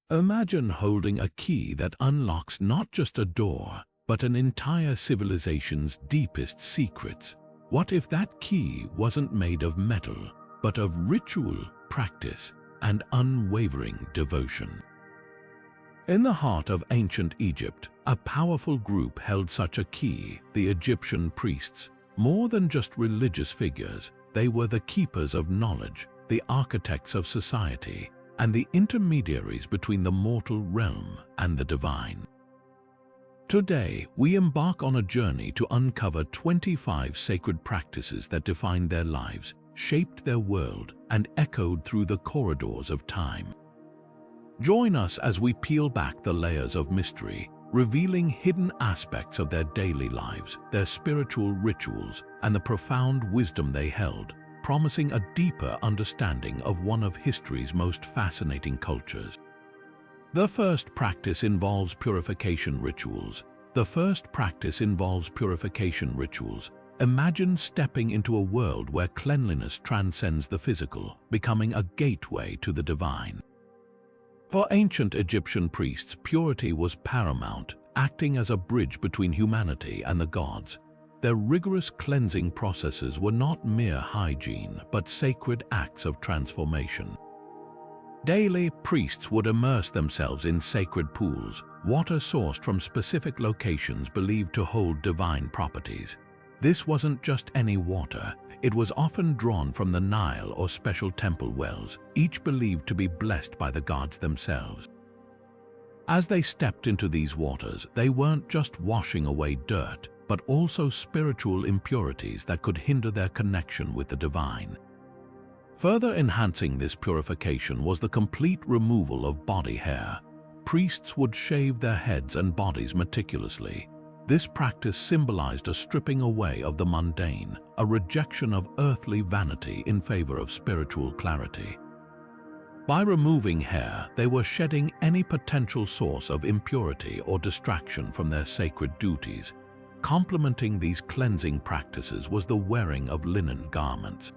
Imagine holding a key that unlocks not just a door, but an entire civilization's deepest secrets. What if that key wasn't made of metal, but of ritual, practice, and unwavering devotion? In the heart of ancient Egypt, a powerful group held such a key, the Egyptian priests. More than just religious figures, they were the keepers of knowledge, the architects of society, and the intermediaries between the mortal realm and the divine. Today, we embark on a journey to uncover 25 sacred practices that defined their lives, shaped their world, and echoed through the corridors of time. Join us as we peel back the layers of mystery, revealing hidden aspects of their daily lives, their spiritual rituals, and the profound wisdom they held, promising a deeper understanding of one of history's most fascinating cultures. The first practice involves purification rituals. Imagine stepping into a world where cleanliness transcends the physical, becoming a gateway to the divine. For ancient Egyptian priests, purity was paramount, acting as a bridge between humanity and the gods. Their rigorous cleansing processes were not mere hygiene, but sacred acts of transformation. Daily, priests would immerse themselves in sacred pools, water sourced from specific locations believed to hold divine properties. This wasn't just any water, it was often drawn from the Nile or special temple wells, each believed to be blessed by the gods themselves. As they stepped into these waters, they weren't just washing away dirt, but also spiritual impurities that could hinder their connection with the divine. Further enhancing this purification was the complete removal of body hair. Priests would shave their heads and bodies meticulously. This practice symbolized a stripping away of the mundane, a rejection of earthly vanity in favor of spiritual clarity. By removing hair, they were shedding any potential source of impurity or distraction from their sacred duties. Complementing these cleansing practices was the wearing of linen garments.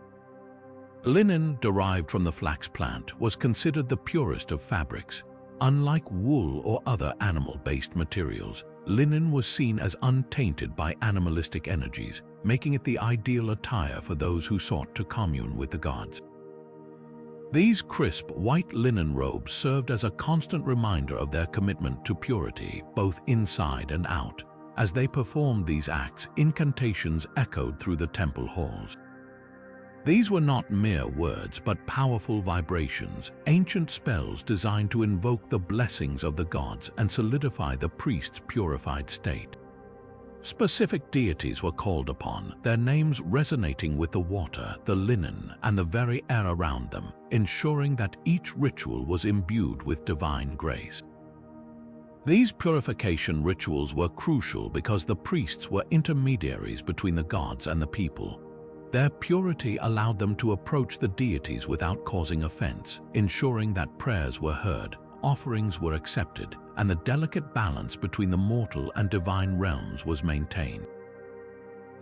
Linen, derived from the flax plant, was considered the purest of fabrics. Unlike wool or other animal-based materials, linen was seen as untainted by animalistic energies, making it the ideal attire for those who sought to commune with the gods. These crisp, white linen robes served as a constant reminder of their commitment to purity, both inside and out. As they performed these acts, incantations echoed through the temple halls. These were not mere words, but powerful vibrations, ancient spells designed to invoke the blessings of the gods and solidify the priest's purified state. Specific deities were called upon, their names resonating with the water, the linen, and the very air around them, ensuring that each ritual was imbued with divine grace. These purification rituals were crucial because the priests were intermediaries between the gods and the people. Their purity allowed them to approach the deities without causing offense, ensuring that prayers were heard, offerings were accepted, and the delicate balance between the mortal and divine realms was maintained.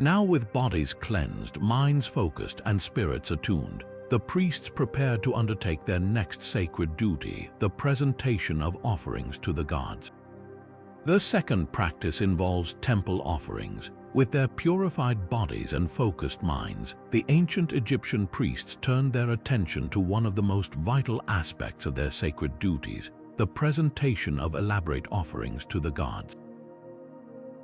Now, with bodies cleansed, minds focused, and spirits attuned, the priests prepared to undertake their next sacred duty, the presentation of offerings to the gods. The second practice involves temple offerings. With their purified bodies and focused minds, the ancient Egyptian priests turned their attention to one of the most vital aspects of their sacred duties, the presentation of elaborate offerings to the gods.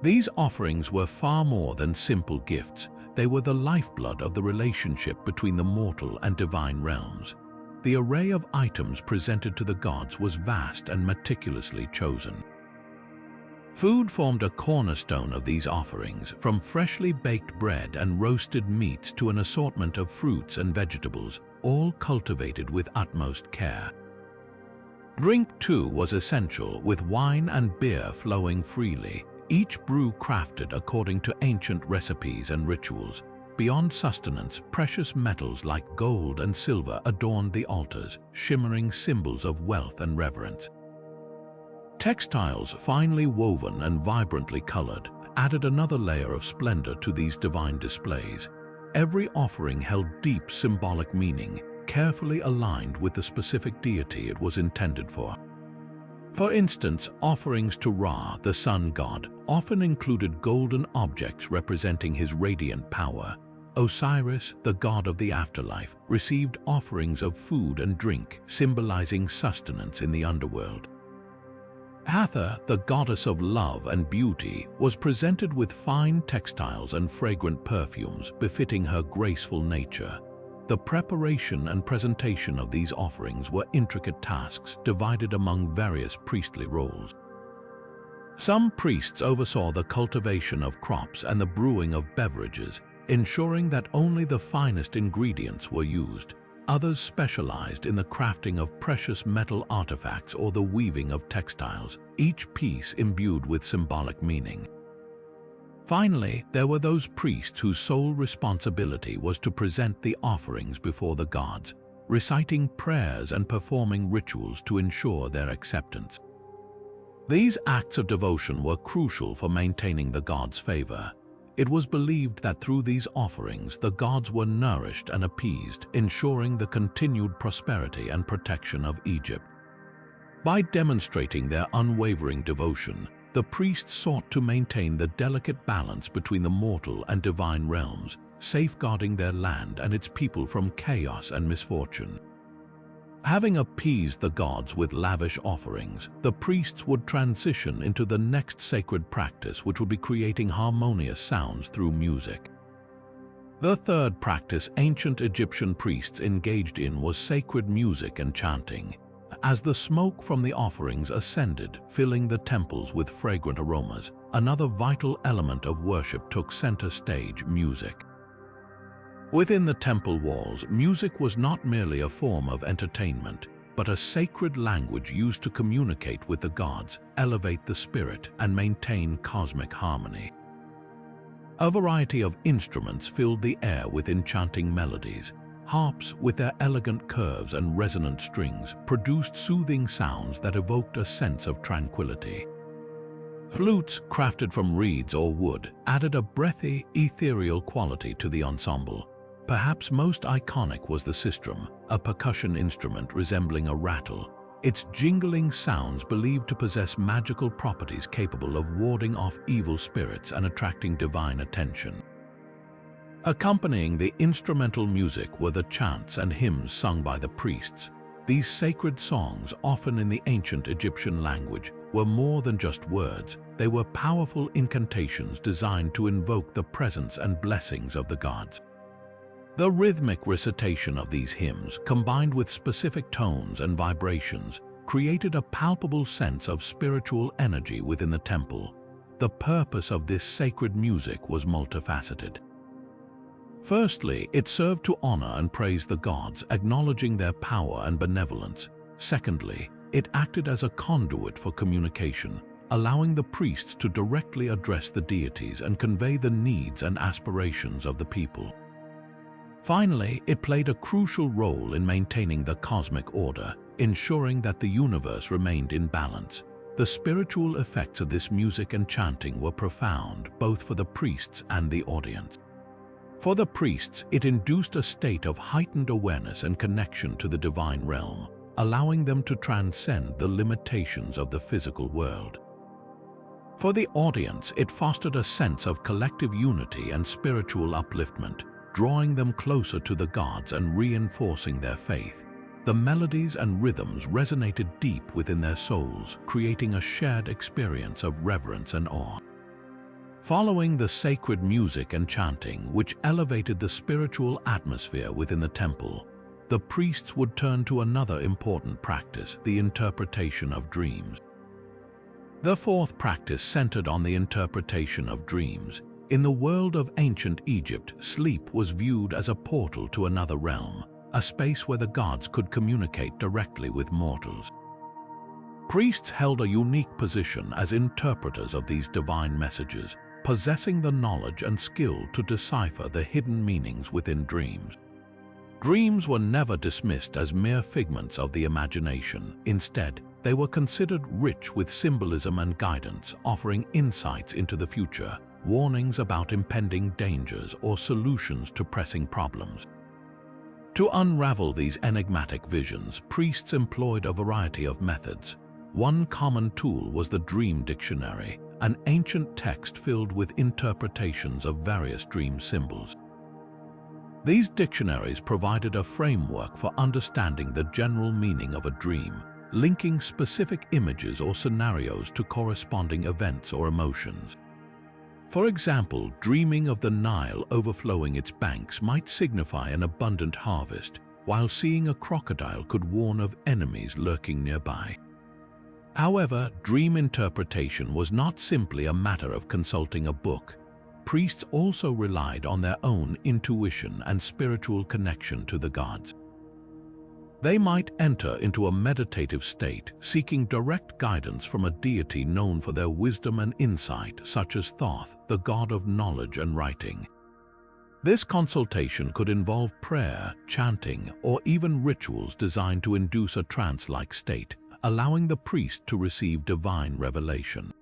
These offerings were far more than simple gifts. They were the lifeblood of the relationship between the mortal and divine realms. The array of items presented to the gods was vast and meticulously chosen. Food formed a cornerstone of these offerings, from freshly baked bread and roasted meats to an assortment of fruits and vegetables, all cultivated with utmost care. Drink, too, was essential, with wine and beer flowing freely, each brew crafted according to ancient recipes and rituals. Beyond sustenance, precious metals like gold and silver adorned the altars, shimmering symbols of wealth and reverence. Textiles, finely woven and vibrantly colored, added another layer of splendor to these divine displays. Every offering held deep symbolic meaning, carefully aligned with the specific deity it was intended for. For instance, offerings to Ra, the sun god, often included golden objects representing his radiant power. Osiris, the god of the afterlife, received offerings of food and drink, symbolizing sustenance in the underworld. Hathor, the goddess of love and beauty, was presented with fine textiles and fragrant perfumes befitting her graceful nature. The preparation and presentation of these offerings were intricate tasks divided among various priestly roles. Some priests oversaw the cultivation of crops and the brewing of beverages, ensuring that only the finest ingredients were used. Others specialized in the crafting of precious metal artifacts or the weaving of textiles, each piece imbued with symbolic meaning. Finally, there were those priests whose sole responsibility was to present the offerings before the gods, reciting prayers and performing rituals to ensure their acceptance. These acts of devotion were crucial for maintaining the gods' favor. It was believed that through these offerings, the gods were nourished and appeased, ensuring the continued prosperity and protection of Egypt. By demonstrating their unwavering devotion, the priests sought to maintain the delicate balance between the mortal and divine realms, safeguarding their land and its people from chaos and misfortune. Having appeased the gods with lavish offerings, the priests would transition into the next sacred practice, which would be creating harmonious sounds through music. The third practice ancient Egyptian priests engaged in was sacred music and chanting. As the smoke from the offerings ascended, filling the temples with fragrant aromas, another vital element of worship took center stage: music. Within the temple walls, music was not merely a form of entertainment, but a sacred language used to communicate with the gods, elevate the spirit, and maintain cosmic harmony. A variety of instruments filled the air with enchanting melodies. Harps, with their elegant curves and resonant strings, produced soothing sounds that evoked a sense of tranquility. Flutes, crafted from reeds or wood, added a breathy, ethereal quality to the ensemble. Perhaps most iconic was the sistrum, a percussion instrument resembling a rattle, its jingling sounds believed to possess magical properties capable of warding off evil spirits and attracting divine attention. Accompanying the instrumental music were the chants and hymns sung by the priests. These sacred songs, often in the ancient Egyptian language, were more than just words. They were powerful incantations designed to invoke the presence and blessings of the gods. The rhythmic recitation of these hymns, combined with specific tones and vibrations, created a palpable sense of spiritual energy within the temple. The purpose of this sacred music was multifaceted. Firstly, it served to honor and praise the gods, acknowledging their power and benevolence. Secondly, it acted as a conduit for communication, allowing the priests to directly address the deities and convey the needs and aspirations of the people. Finally, it played a crucial role in maintaining the cosmic order, ensuring that the universe remained in balance. The spiritual effects of this music and chanting were profound, both for the priests and the audience. For the priests, it induced a state of heightened awareness and connection to the divine realm, allowing them to transcend the limitations of the physical world. For the audience, it fostered a sense of collective unity and spiritual upliftment, drawing them closer to the gods and reinforcing their faith. The melodies and rhythms resonated deep within their souls, creating a shared experience of reverence and awe. Following the sacred music and chanting, which elevated the spiritual atmosphere within the temple, the priests would turn to another important practice, the interpretation of dreams. The fourth practice centered on the interpretation of dreams. In the world of ancient Egypt, sleep was viewed as a portal to another realm, a space where the gods could communicate directly with mortals. Priests held a unique position as interpreters of these divine messages, possessing the knowledge and skill to decipher the hidden meanings within dreams. Dreams were never dismissed as mere figments of the imagination. Instead, they were considered rich with symbolism and guidance, offering insights into the future, warnings about impending dangers, or solutions to pressing problems. To unravel these enigmatic visions, priests employed a variety of methods. one common tool was the dream dictionary, an ancient text filled with interpretations of various dream symbols. These dictionaries provided a framework for understanding the general meaning of a dream, linking specific images or scenarios to corresponding events or emotions. For example, dreaming of the Nile overflowing its banks might signify an abundant harvest, while seeing a crocodile could warn of enemies lurking nearby. However, dream interpretation was not simply a matter of consulting a book. Priests also relied on their own intuition and spiritual connection to the gods. They might enter into a meditative state, seeking direct guidance from a deity known for their wisdom and insight, such as Thoth, the god of knowledge and writing. This consultation could involve prayer, chanting, or even rituals designed to induce a trance-like state, allowing the priest to receive divine revelation.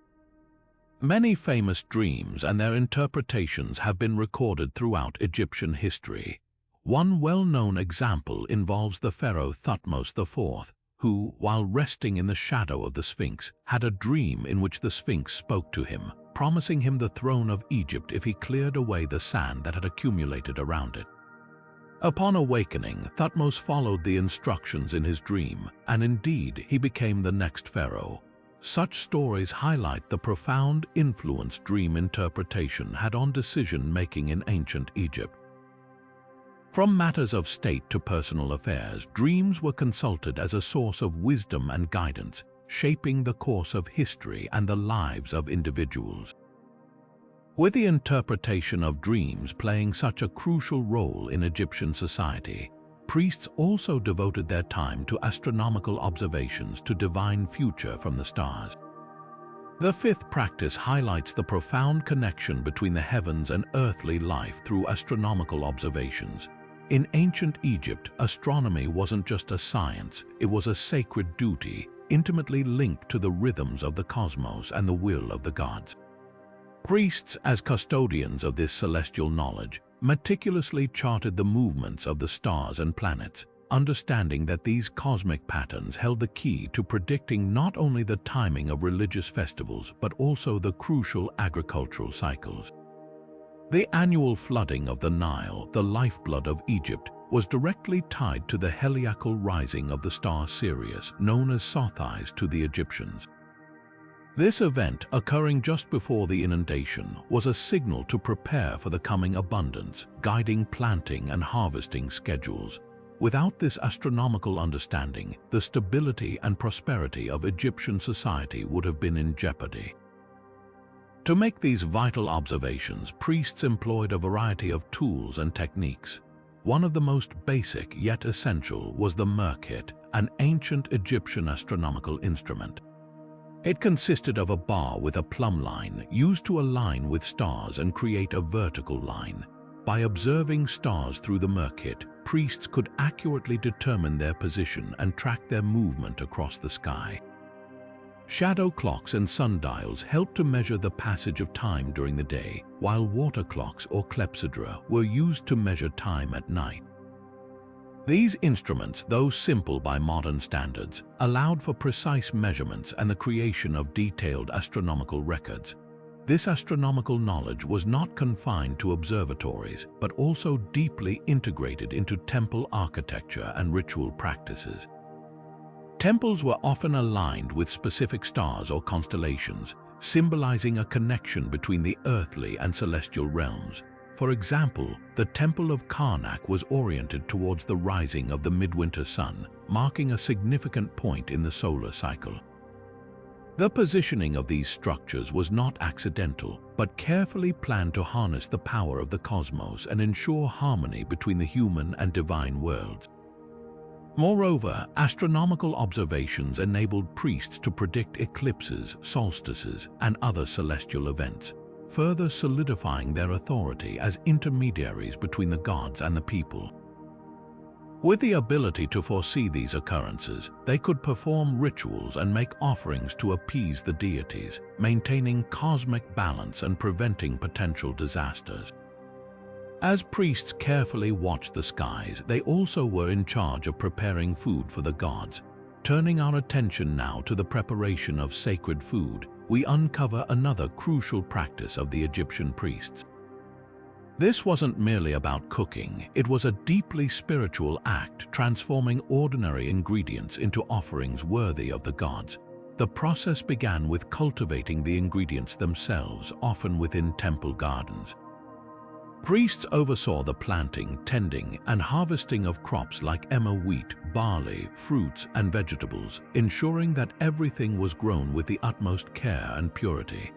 Many famous dreams and their interpretations have been recorded throughout Egyptian history. One well-known example involves the pharaoh Thutmose IV, who, while resting in the shadow of the Sphinx, had a dream in which the Sphinx spoke to him, promising him the throne of Egypt if he cleared away the sand that had accumulated around it. Upon awakening, Thutmose followed the instructions in his dream, and indeed, he became the next pharaoh. Such stories highlight the profound influence dream interpretation had on decision-making in ancient Egypt. From matters of state to personal affairs, dreams were consulted as a source of wisdom and guidance, shaping the course of history and the lives of individuals. With the interpretation of dreams playing such a crucial role in Egyptian society, priests also devoted their time to astronomical observations to divine future from the stars. The fifth practice highlights the profound connection between the heavens and earthly life through astronomical observations. In ancient Egypt, astronomy wasn't just a science, it was a sacred duty, intimately linked to the rhythms of the cosmos and the will of the gods. Priests, as custodians of this celestial knowledge, meticulously charted the movements of the stars and planets, understanding that these cosmic patterns held the key to predicting not only the timing of religious festivals but also the crucial agricultural cycles. The annual flooding of the Nile, the lifeblood of Egypt, was directly tied to the heliacal rising of the star Sirius, known as Sothis to the Egyptians. This event, occurring just before the inundation, was a signal to prepare for the coming abundance, guiding planting and harvesting schedules. Without this astronomical understanding, the stability and prosperity of Egyptian society would have been in jeopardy. To make these vital observations, priests employed a variety of tools and techniques. One of the most basic yet essential was the merkit, an ancient Egyptian astronomical instrument. It consisted of a bar with a plumb line used to align with stars and create a vertical line. By observing stars through the merkit, priests could accurately determine their position and track their movement across the sky. Shadow clocks and sundials helped to measure the passage of time during the day, while water clocks or clepsydra were used to measure time at night. These instruments, though simple by modern standards, allowed for precise measurements and the creation of detailed astronomical records. This astronomical knowledge was not confined to observatories, but also deeply integrated into temple architecture and ritual practices. Temples were often aligned with specific stars or constellations, symbolizing a connection between the earthly and celestial realms. For example, the Temple of Karnak was oriented towards the rising of the midwinter sun, marking a significant point in the solar cycle. The positioning of these structures was not accidental, but carefully planned to harness the power of the cosmos and ensure harmony between the human and divine worlds. Moreover, astronomical observations enabled priests to predict eclipses, solstices, and other celestial events, further solidifying their authority as intermediaries between the gods and the people. With the ability to foresee these occurrences, they could perform rituals and make offerings to appease the deities, maintaining cosmic balance and preventing potential disasters. As priests carefully watched the skies, they also were in charge of preparing food for the gods. Turning our attention now to the preparation of sacred food, we uncover another crucial practice of the Egyptian priests. This wasn't merely about cooking, it was a deeply spiritual act transforming ordinary ingredients into offerings worthy of the gods. The process began with cultivating the ingredients themselves, often within temple gardens. Priests oversaw the planting, tending, and harvesting of crops like emmer wheat, barley, fruits, and vegetables, ensuring that everything was grown with the utmost care and purity.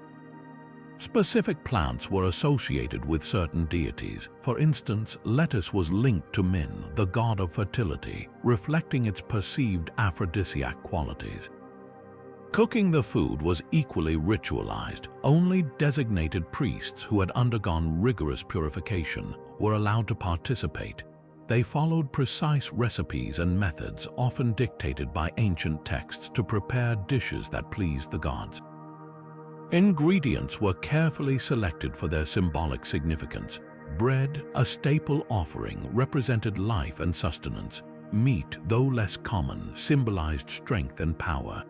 Specific plants were associated with certain deities. For instance, lettuce was linked to Min, the god of fertility, reflecting its perceived aphrodisiac qualities. Cooking the food was equally ritualized. Only designated priests who had undergone rigorous purification were allowed to participate. They followed precise recipes and methods, often dictated by ancient texts, to prepare dishes that pleased the gods. Ingredients were carefully selected for their symbolic significance. Bread, a staple offering, represented life and sustenance. Meat, though less common, symbolized strength and power.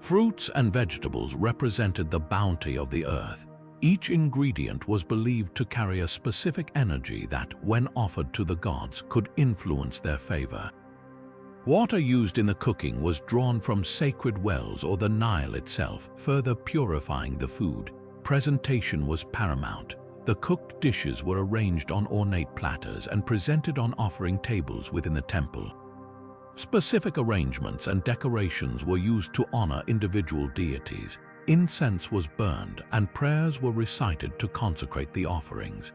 Fruits and vegetables represented the bounty of the earth. Each ingredient was believed to carry a specific energy that, when offered to the gods, could influence their favor. Water used in the cooking was drawn from sacred wells or the Nile itself, further purifying the food. Presentation was paramount. The cooked dishes were arranged on ornate platters and presented on offering tables within the temple. Specific arrangements and decorations were used to honor individual deities. Incense was burned and prayers were recited to consecrate the offerings.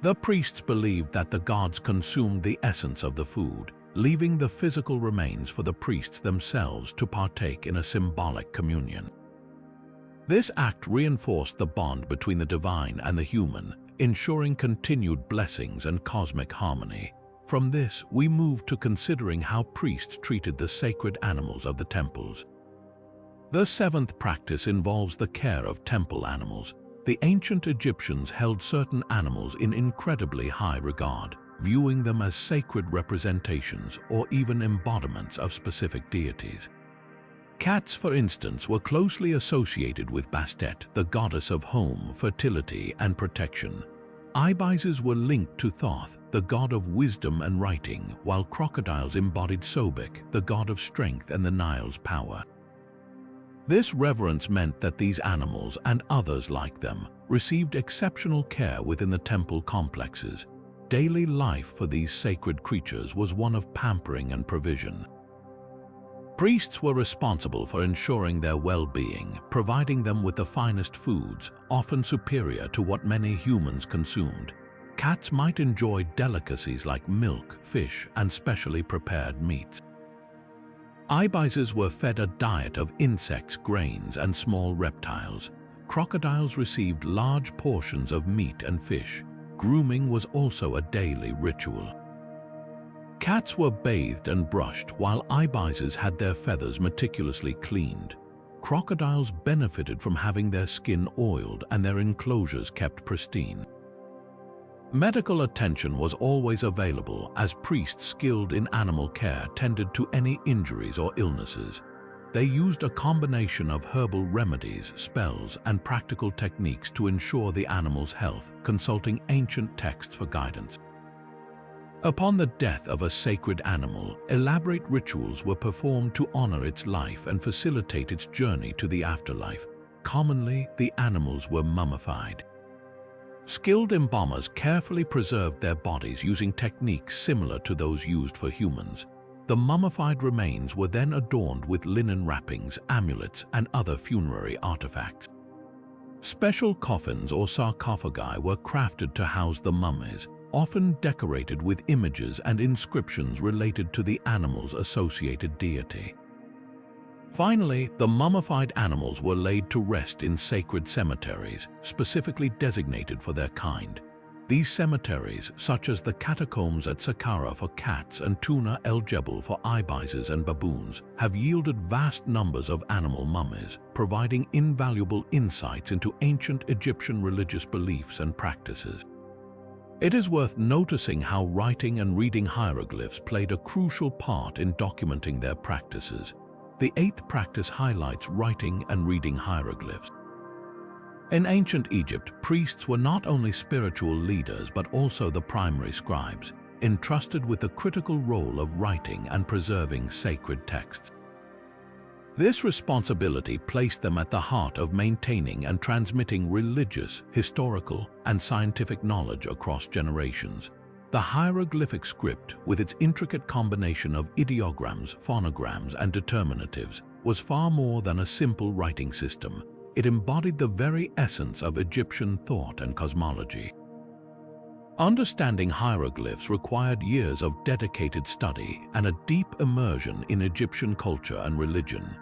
The priests believed that the gods consumed the essence of the food, leaving the physical remains for the priests themselves to partake in a symbolic communion. This act reinforced the bond between the divine and the human, ensuring continued blessings and cosmic harmony. From this, we move to considering how priests treated the sacred animals of the temples. The seventh practice involves the care of temple animals. The ancient Egyptians held certain animals in incredibly high regard, viewing them as sacred representations or even embodiments of specific deities. Cats, for instance, were closely associated with Bastet, the goddess of home, fertility, and protection. Ibises were linked to Thoth, the god of wisdom and writing, while crocodiles embodied Sobek, the god of strength and the Nile's power. This reverence meant that these animals, and others like them, received exceptional care within the temple complexes. Daily life for these sacred creatures was one of pampering and provision. Priests were responsible for ensuring their well-being, providing them with the finest foods, often superior to what many humans consumed. Cats might enjoy delicacies like milk, fish, and specially prepared meats. Ibises were fed a diet of insects, grains, and small reptiles. Crocodiles received large portions of meat and fish. Grooming was also a daily ritual. Cats were bathed and brushed, while ibises had their feathers meticulously cleaned. Crocodiles benefited from having their skin oiled and their enclosures kept pristine. Medical attention was always available, as priests skilled in animal care tended to any injuries or illnesses. They used a combination of herbal remedies, spells, and practical techniques to ensure the animal's health, consulting ancient texts for guidance. Upon the death of a sacred animal, elaborate rituals were performed to honor its life and facilitate its journey to the afterlife. Commonly, the animals were mummified. Skilled embalmers carefully preserved their bodies using techniques similar to those used for humans. The mummified remains were then adorned with linen wrappings, amulets, and other funerary artifacts. Special coffins or sarcophagi were crafted to house the mummies, often decorated with images and inscriptions related to the animal's associated deity. Finally, the mummified animals were laid to rest in sacred cemeteries, specifically designated for their kind. These cemeteries, such as the catacombs at Saqqara for cats and Tuna el Jebel for ibises and baboons, have yielded vast numbers of animal mummies, providing invaluable insights into ancient Egyptian religious beliefs and practices. It is worth noticing how writing and reading hieroglyphs played a crucial part in documenting their practices. The eighth practice highlights writing and reading hieroglyphs. In ancient Egypt, priests were not only spiritual leaders but also the primary scribes, entrusted with the critical role of writing and preserving sacred texts. This responsibility placed them at the heart of maintaining and transmitting religious, historical, and scientific knowledge across generations. The hieroglyphic script, with its intricate combination of ideograms, phonograms, and determinatives, was far more than a simple writing system. It embodied the very essence of Egyptian thought and cosmology. Understanding hieroglyphs required years of dedicated study and a deep immersion in Egyptian culture and religion.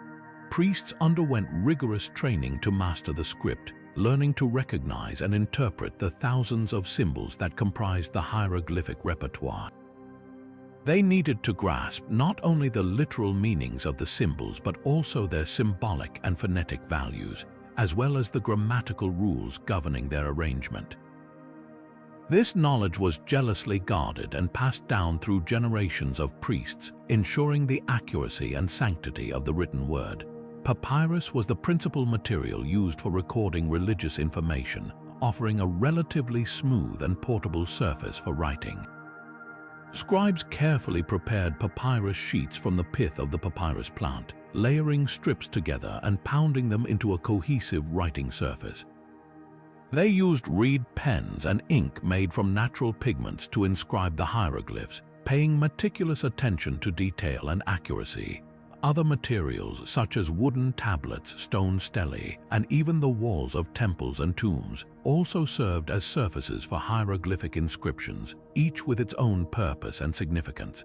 Priests underwent rigorous training to master the script, learning to recognize and interpret the thousands of symbols that comprised the hieroglyphic repertoire. They needed to grasp not only the literal meanings of the symbols but also their symbolic and phonetic values, as well as the grammatical rules governing their arrangement. This knowledge was jealously guarded and passed down through generations of priests, ensuring the accuracy and sanctity of the written word. Papyrus was the principal material used for recording religious information, offering a relatively smooth and portable surface for writing. Scribes carefully prepared papyrus sheets from the pith of the papyrus plant, layering strips together and pounding them into a cohesive writing surface. They used reed pens and ink made from natural pigments to inscribe the hieroglyphs, paying meticulous attention to detail and accuracy. Other materials such as wooden tablets, stone stelae, and even the walls of temples and tombs also served as surfaces for hieroglyphic inscriptions, each with its own purpose and significance.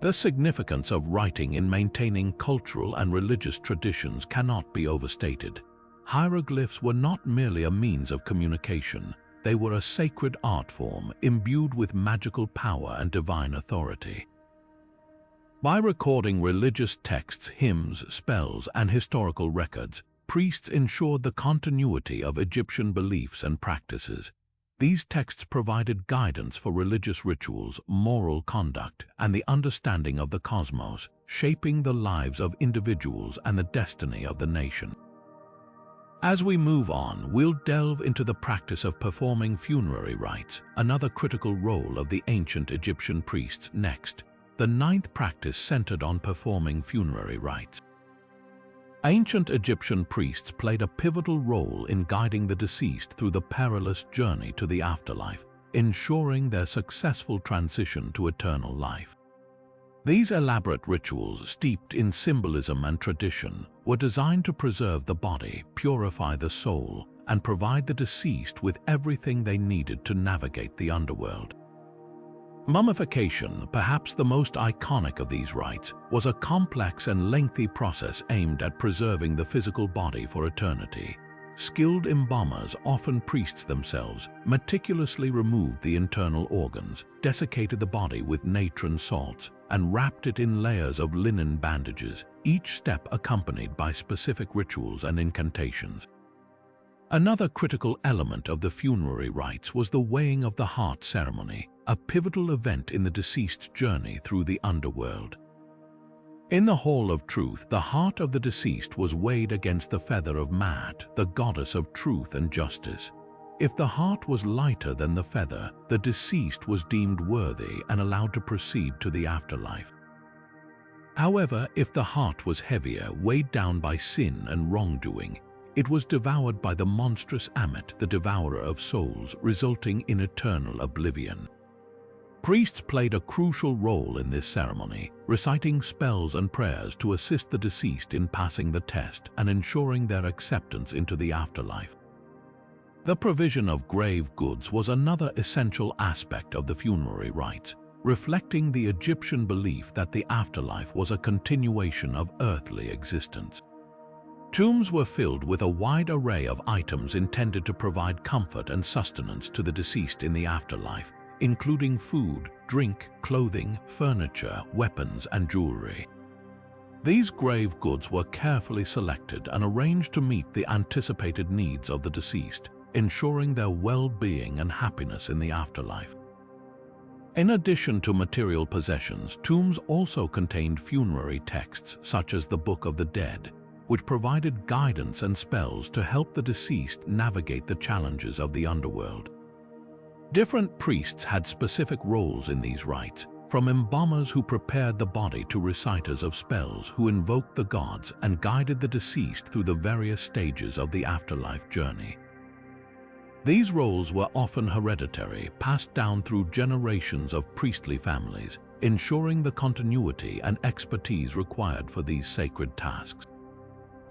The significance of writing in maintaining cultural and religious traditions cannot be overstated. Hieroglyphs were not merely a means of communication, they were a sacred art form imbued with magical power and divine authority. By recording religious texts, hymns, spells, and historical records, priests ensured the continuity of Egyptian beliefs and practices. These texts provided guidance for religious rituals, moral conduct, and the understanding of the cosmos, shaping the lives of individuals and the destiny of the nation. As we move on, we'll delve into the practice of performing funerary rites, another critical role of the ancient Egyptian priests. Next, the ninth practice centered on performing funerary rites. Ancient Egyptian priests played a pivotal role in guiding the deceased through the perilous journey to the afterlife, ensuring their successful transition to eternal life. These elaborate rituals, steeped in symbolism and tradition, were designed to preserve the body, purify the soul, and provide the deceased with everything they needed to navigate the underworld. Mummification, perhaps the most iconic of these rites, was a complex and lengthy process aimed at preserving the physical body for eternity. Skilled embalmers, often priests themselves, meticulously removed the internal organs, desiccated the body with natron salts, and wrapped it in layers of linen bandages, each step accompanied by specific rituals and incantations. Another critical element of the funerary rites was the weighing of the heart ceremony, a pivotal event in the deceased's journey through the underworld. In the Hall of Truth, the heart of the deceased was weighed against the feather of Maat, the goddess of truth and justice. If the heart was lighter than the feather, the deceased was deemed worthy and allowed to proceed to the afterlife. However, if the heart was heavier, weighed down by sin and wrongdoing, it was devoured by the monstrous Ammit, the devourer of souls, resulting in eternal oblivion. Priests played a crucial role in this ceremony, reciting spells and prayers to assist the deceased in passing the test and ensuring their acceptance into the afterlife. The provision of grave goods was another essential aspect of the funerary rites, reflecting the Egyptian belief that the afterlife was a continuation of earthly existence. Tombs were filled with a wide array of items intended to provide comfort and sustenance to the deceased in the afterlife, including food, drink, clothing, furniture, weapons, and jewelry. These grave goods were carefully selected and arranged to meet the anticipated needs of the deceased, ensuring their well-being and happiness in the afterlife. In addition to material possessions, tombs also contained funerary texts such as the Book of the Dead, which provided guidance and spells to help the deceased navigate the challenges of the underworld. Different priests had specific roles in these rites, from embalmers who prepared the body to reciters of spells who invoked the gods and guided the deceased through the various stages of the afterlife journey. These roles were often hereditary, passed down through generations of priestly families, ensuring the continuity and expertise required for these sacred tasks.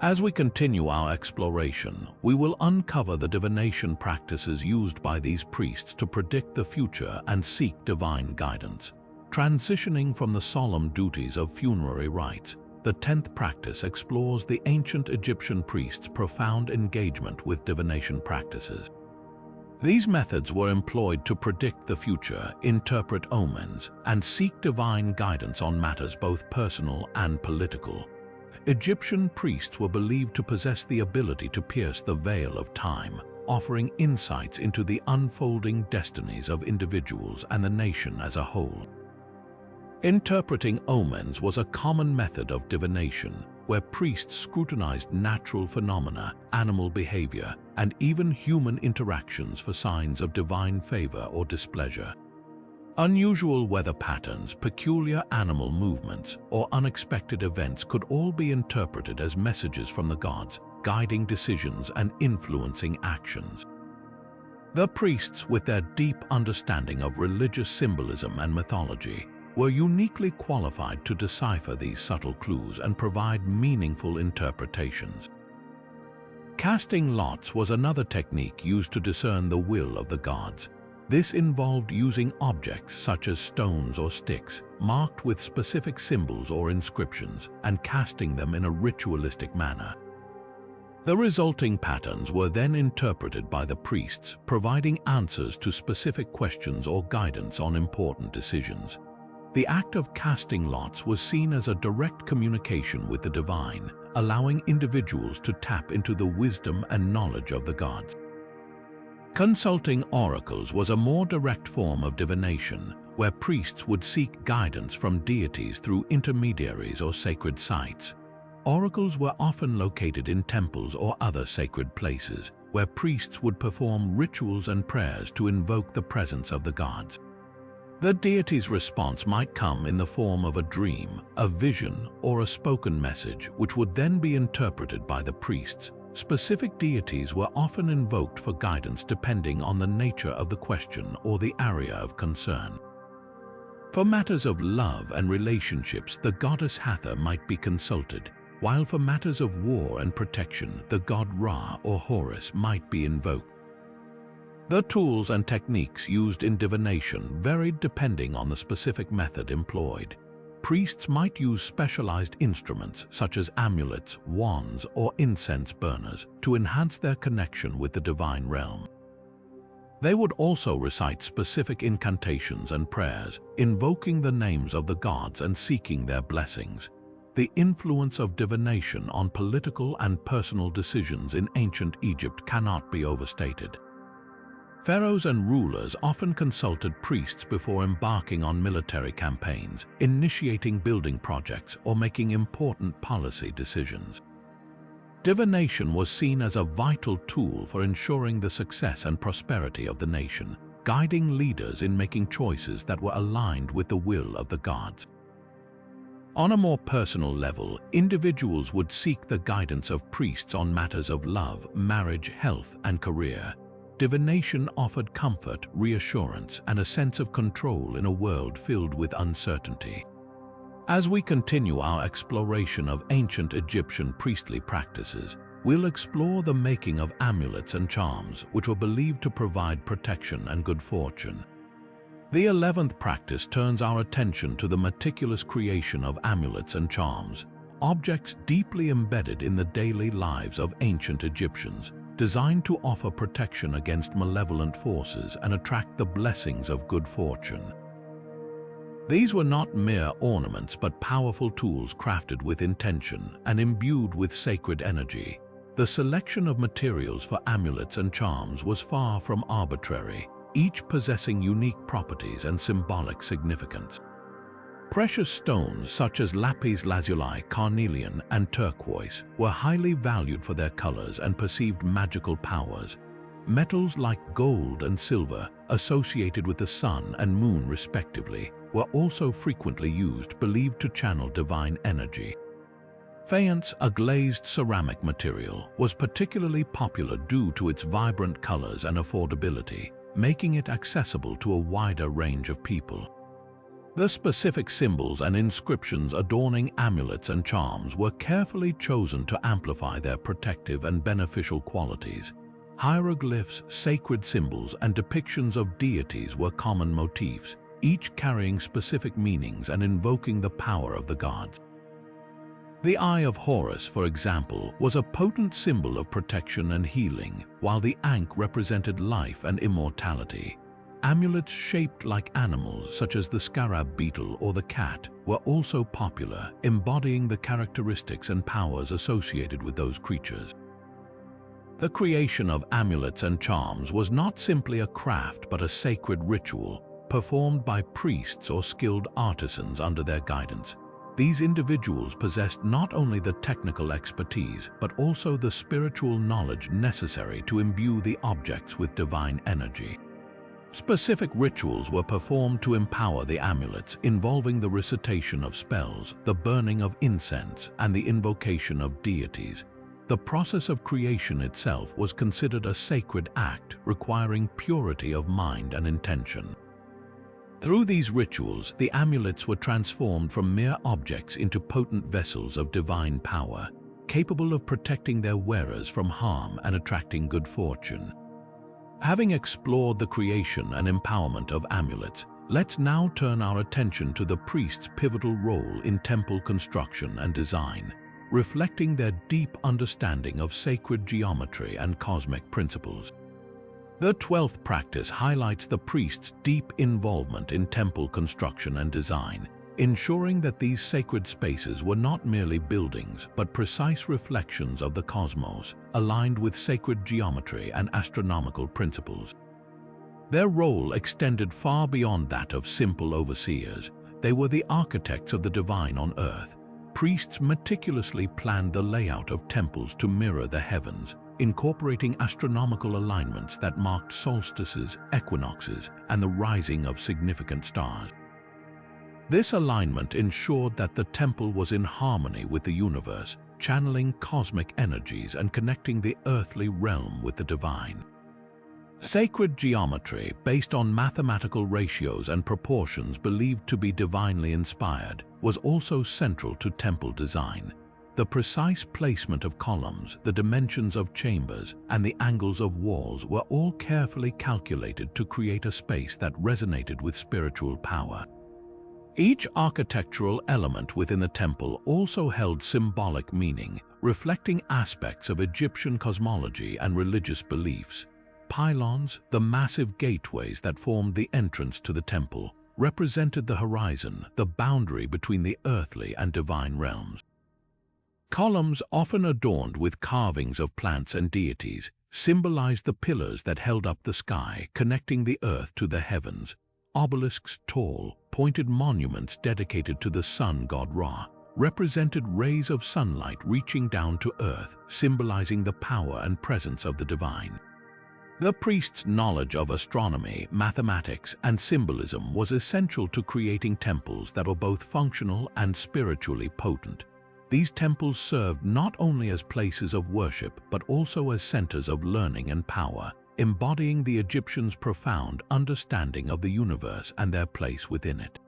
As we continue our exploration, we will uncover the divination practices used by these priests to predict the future and seek divine guidance. Transitioning from the solemn duties of funerary rites, the 10th practice explores the ancient Egyptian priests' profound engagement with divination practices. These methods were employed to predict the future, interpret omens, and seek divine guidance on matters both personal and political. Egyptian priests were believed to possess the ability to pierce the veil of time, offering insights into the unfolding destinies of individuals and the nation as a whole. Interpreting omens was a common method of divination, where priests scrutinized natural phenomena, animal behavior, and even human interactions for signs of divine favor or displeasure. Unusual weather patterns, peculiar animal movements, or unexpected events could all be interpreted as messages from the gods, guiding decisions and influencing actions. The priests, with their deep understanding of religious symbolism and mythology, were uniquely qualified to decipher these subtle clues and provide meaningful interpretations. Casting lots was another technique used to discern the will of the gods. This involved using objects such as stones or sticks, marked with specific symbols or inscriptions, and casting them in a ritualistic manner. The resulting patterns were then interpreted by the priests, providing answers to specific questions or guidance on important decisions. The act of casting lots was seen as a direct communication with the divine, allowing individuals to tap into the wisdom and knowledge of the gods. Consulting oracles was a more direct form of divination, where priests would seek guidance from deities through intermediaries or sacred sites. Oracles were often located in temples or other sacred places, where priests would perform rituals and prayers to invoke the presence of the gods. The deity's response might come in the form of a dream, a vision, or a spoken message, which would then be interpreted by the priests. Specific deities were often invoked for guidance depending on the nature of the question or the area of concern. For matters of love and relationships, the goddess Hathor might be consulted, while for matters of war and protection, the god Ra or Horus might be invoked. The tools and techniques used in divination varied depending on the specific method employed. Priests might use specialized instruments such as amulets, wands, or incense burners to enhance their connection with the divine realm. They would also recite specific incantations and prayers, invoking the names of the gods and seeking their blessings. The influence of divination on political and personal decisions in ancient Egypt cannot be overstated. Pharaohs and rulers often consulted priests before embarking on military campaigns, initiating building projects, or making important policy decisions. Divination was seen as a vital tool for ensuring the success and prosperity of the nation, guiding leaders in making choices that were aligned with the will of the gods. On a more personal level, individuals would seek the guidance of priests on matters of love, marriage, health, and career. Divination offered comfort, reassurance, and a sense of control in a world filled with uncertainty. As we continue our exploration of ancient Egyptian priestly practices, we'll explore the making of amulets and charms, which were believed to provide protection and good fortune. The 11th practice turns our attention to the meticulous creation of amulets and charms, objects deeply embedded in the daily lives of ancient Egyptians, designed to offer protection against malevolent forces and attract the blessings of good fortune. These were not mere ornaments but powerful tools crafted with intention and imbued with sacred energy. The selection of materials for amulets and charms was far from arbitrary, each possessing unique properties and symbolic significance. Precious stones such as lapis lazuli, carnelian, and turquoise were highly valued for their colors and perceived magical powers. Metals like gold and silver, associated with the sun and moon respectively, were also frequently used, believed to channel divine energy. Faience, a glazed ceramic material, was particularly popular due to its vibrant colors and affordability, making it accessible to a wider range of people. The specific symbols and inscriptions adorning amulets and charms were carefully chosen to amplify their protective and beneficial qualities. Hieroglyphs, sacred symbols, and depictions of deities were common motifs, each carrying specific meanings and invoking the power of the gods. The Eye of Horus, for example, was a potent symbol of protection and healing, while the ankh represented life and immortality. Amulets shaped like animals, such as the scarab beetle or the cat, were also popular, embodying the characteristics and powers associated with those creatures. The creation of amulets and charms was not simply a craft but a sacred ritual, performed by priests or skilled artisans under their guidance. These individuals possessed not only the technical expertise but also the spiritual knowledge necessary to imbue the objects with divine energy. Specific rituals were performed to empower the amulets, involving the recitation of spells, the burning of incense, and the invocation of deities. The process of creation itself was considered a sacred act, requiring purity of mind and intention. Through these rituals, the amulets were transformed from mere objects into potent vessels of divine power, capable of protecting their wearers from harm and attracting good fortune. Having explored the creation and empowerment of amulets, let's now turn our attention to the priest's pivotal role in temple construction and design, reflecting their deep understanding of sacred geometry and cosmic principles. The 12th practice highlights the priest's deep involvement in temple construction and design, ensuring that these sacred spaces were not merely buildings but precise reflections of the cosmos, aligned with sacred geometry and astronomical principles. Their role extended far beyond that of simple overseers. They were the architects of the divine on earth. Priests meticulously planned the layout of temples to mirror the heavens, incorporating astronomical alignments that marked solstices, equinoxes, and the rising of significant stars. This alignment ensured that the temple was in harmony with the universe, channeling cosmic energies and connecting the earthly realm with the divine. Sacred geometry, based on mathematical ratios and proportions believed to be divinely inspired, was also central to temple design. The precise placement of columns, the dimensions of chambers, and the angles of walls were all carefully calculated to create a space that resonated with spiritual power. Each architectural element within the temple also held symbolic meaning, reflecting aspects of Egyptian cosmology and religious beliefs. Pylons, the massive gateways that formed the entrance to the temple, represented the horizon, the boundary between the earthly and divine realms. Columns, often adorned with carvings of plants and deities, symbolized the pillars that held up the sky, connecting the earth to the heavens. Obelisks, tall, pointed monuments dedicated to the sun god Ra, represented rays of sunlight reaching down to earth, symbolizing the power and presence of the divine. The priest's knowledge of astronomy, mathematics, and symbolism was essential to creating temples that were both functional and spiritually potent. These temples served not only as places of worship but also as centers of learning and power, embodying the Egyptians' profound understanding of the universe and their place within it.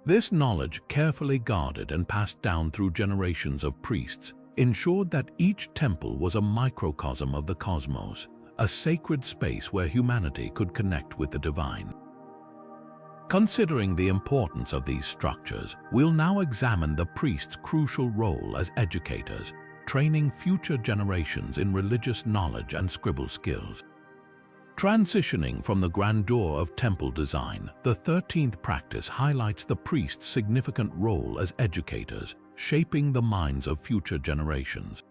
This knowledge, carefully guarded and passed down through generations of priests, ensured that each temple was a microcosm of the cosmos, a sacred space where humanity could connect with the divine. Considering the importance of these structures, we'll now examine the priest's crucial role as educators, training future generations in religious knowledge and scribble skills. Transitioning from the grandeur of temple design, the 13th practice highlights the priest's significant role as educators, shaping the minds of future generations.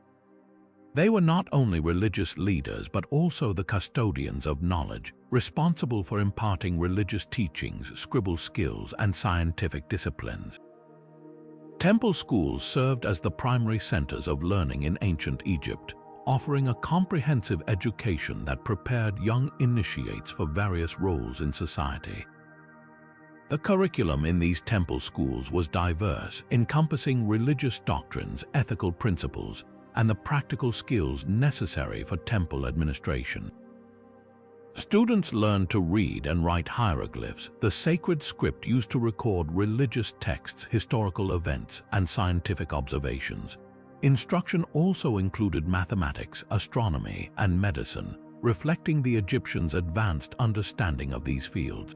They were not only religious leaders but also the custodians of knowledge, responsible for imparting religious teachings, scribal skills, and scientific disciplines. Temple schools served as the primary centers of learning in ancient Egypt, offering a comprehensive education that prepared young initiates for various roles in society. The curriculum in these temple schools was diverse, encompassing religious doctrines, ethical principles, and the practical skills necessary for temple administration. Students learned to read and write hieroglyphs, the sacred script used to record religious texts, historical events, and scientific observations. Instruction also included mathematics, astronomy, and medicine, reflecting the Egyptians' advanced understanding of these fields.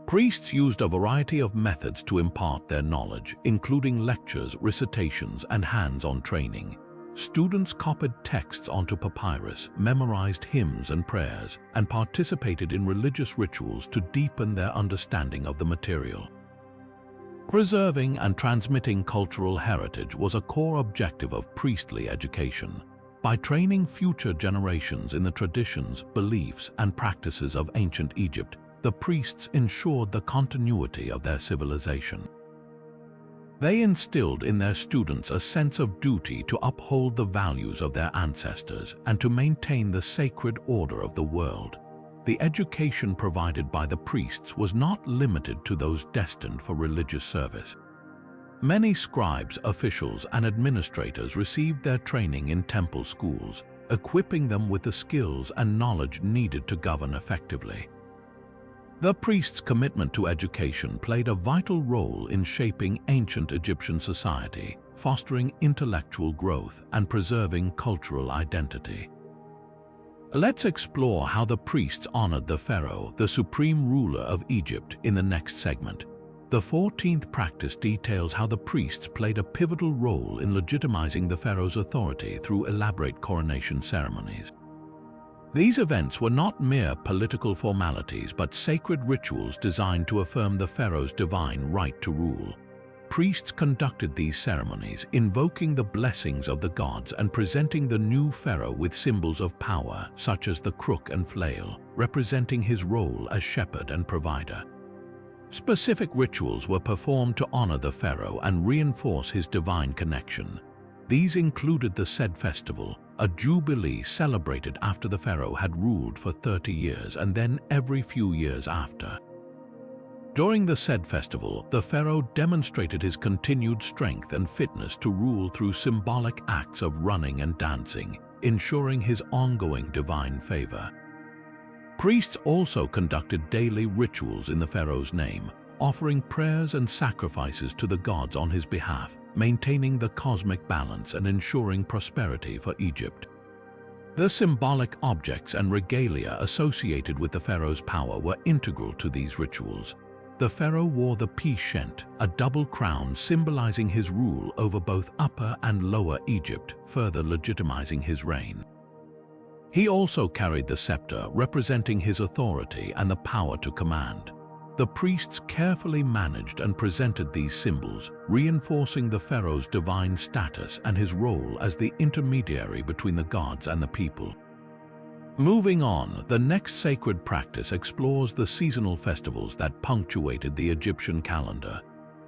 Priests used a variety of methods to impart their knowledge, including lectures, recitations, and hands-on training. Students copied texts onto papyrus, memorized hymns and prayers, and participated in religious rituals to deepen their understanding of the material. Preserving and transmitting cultural heritage was a core objective of priestly education. By training future generations in the traditions, beliefs, and practices of ancient Egypt, the priests ensured the continuity of their civilization. They instilled in their students a sense of duty to uphold the values of their ancestors and to maintain the sacred order of the world. The education provided by the priests was not limited to those destined for religious service. Many scribes, officials, and administrators received their training in temple schools, equipping them with the skills and knowledge needed to govern effectively. The priests' commitment to education played a vital role in shaping ancient Egyptian society, fostering intellectual growth and preserving cultural identity. Let's explore how the priests honored the pharaoh, the supreme ruler of Egypt, in the next segment. The 14th practice details how the priests played a pivotal role in legitimizing the pharaoh's authority through elaborate coronation ceremonies. These events were not mere political formalities but sacred rituals designed to affirm the pharaoh's divine right to rule. Priests conducted these ceremonies, invoking the blessings of the gods and presenting the new pharaoh with symbols of power, such as the crook and flail, representing his role as shepherd and provider. Specific rituals were performed to honor the pharaoh and reinforce his divine connection. These included the Sed festival, a jubilee celebrated after the pharaoh had ruled for 30 years and then every few years after. During the Sed festival, the pharaoh demonstrated his continued strength and fitness to rule through symbolic acts of running and dancing, ensuring his ongoing divine favor. Priests also conducted daily rituals in the pharaoh's name, offering prayers and sacrifices to the gods on his behalf, maintaining the cosmic balance and ensuring prosperity for Egypt. The symbolic objects and regalia associated with the pharaoh's power were integral to these rituals. The pharaoh wore the Pshent, a double crown symbolizing his rule over both Upper and Lower Egypt, further legitimizing his reign. He also carried the scepter, representing his authority and the power to command. The priests carefully managed and presented these symbols, reinforcing the pharaoh's divine status and his role as the intermediary between the gods and the people. Moving on, the next sacred practice explores the seasonal festivals that punctuated the Egyptian calendar.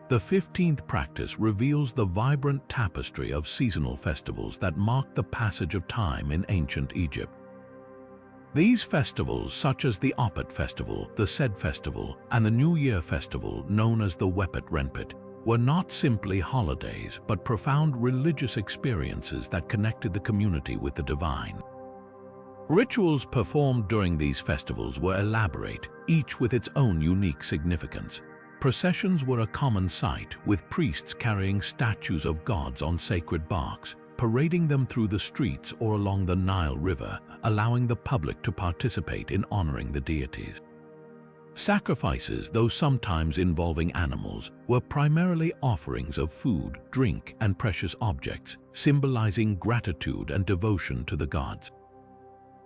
The 15th practice reveals the vibrant tapestry of seasonal festivals that marked the passage of time in ancient Egypt. These festivals, such as the Opet festival, the Sed festival, and the New Year festival known as the Wepet Renpet, were not simply holidays but profound religious experiences that connected the community with the divine. Rituals performed during these festivals were elaborate, each with its own unique significance. Processions were a common sight, with priests carrying statues of gods on sacred barks, parading them through the streets or along the Nile River, allowing the public to participate in honoring the deities. Sacrifices, though sometimes involving animals, were primarily offerings of food, drink, and precious objects, symbolizing gratitude and devotion to the gods.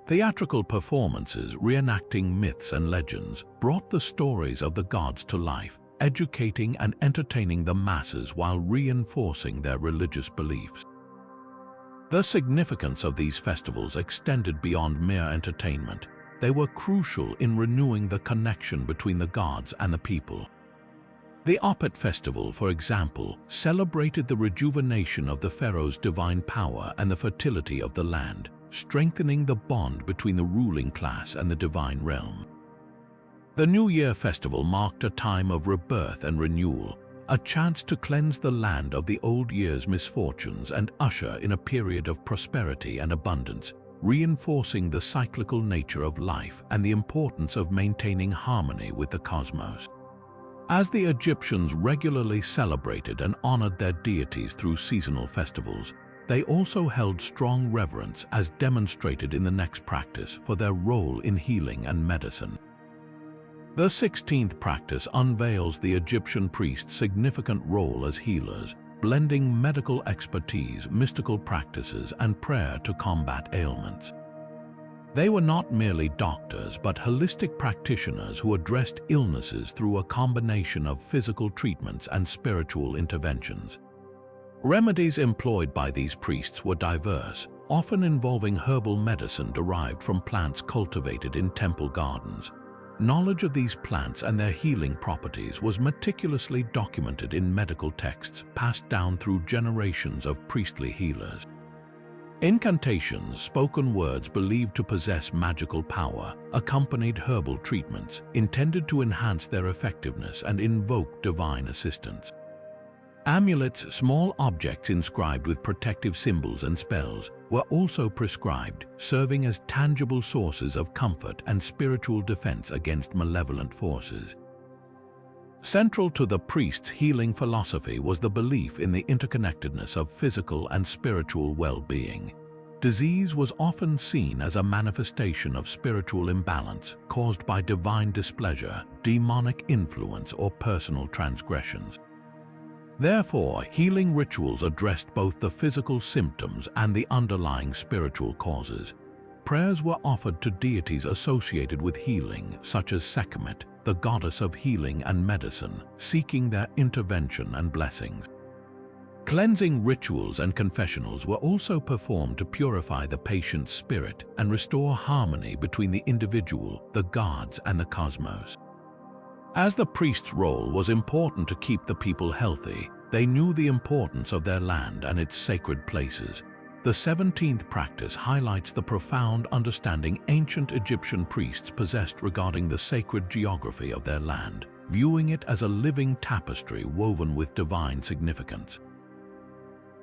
Theatrical performances reenacting myths and legends brought the stories of the gods to life, educating and entertaining the masses while reinforcing their religious beliefs. The significance of these festivals extended beyond mere entertainment. They were crucial in renewing the connection between the gods and the people. The Opet festival, for example, celebrated the rejuvenation of the pharaoh's divine power and the fertility of the land, strengthening the bond between the ruling class and the divine realm. The New Year festival marked a time of rebirth and renewal, a chance to cleanse the land of the old year's misfortunes and usher in a period of prosperity and abundance, reinforcing the cyclical nature of life and the importance of maintaining harmony with the cosmos. As the Egyptians regularly celebrated and honored their deities through seasonal festivals, they also held strong reverence, as demonstrated in the next practice, for their role in healing and medicine. The 16th practice unveils the Egyptian priests' significant role as healers, blending medical expertise, mystical practices, and prayer to combat ailments. They were not merely doctors, but holistic practitioners who addressed illnesses through a combination of physical treatments and spiritual interventions. Remedies employed by these priests were diverse, often involving herbal medicine derived from plants cultivated in temple gardens. Knowledge of these plants and their healing properties was meticulously documented in medical texts passed down through generations of priestly healers. Incantations, spoken words believed to possess magical power, accompanied herbal treatments intended to enhance their effectiveness and invoke divine assistance. Amulets, small objects inscribed with protective symbols and spells, were also prescribed, serving as tangible sources of comfort and spiritual defense against malevolent forces. Central to the priests' healing philosophy was the belief in the interconnectedness of physical and spiritual well-being. Disease was often seen as a manifestation of spiritual imbalance caused by divine displeasure, demonic influence, or personal transgressions. Therefore, healing rituals addressed both the physical symptoms and the underlying spiritual causes. Prayers were offered to deities associated with healing, such as Sekhmet, the goddess of healing and medicine, seeking their intervention and blessings. Cleansing rituals and confessionals were also performed to purify the patient's spirit and restore harmony between the individual, the gods, and the cosmos. As the priest's role was important to keep the people healthy, they knew the importance of their land and its sacred places. The 17th practice highlights the profound understanding ancient Egyptian priests possessed regarding the sacred geography of their land, viewing it as a living tapestry woven with divine significance.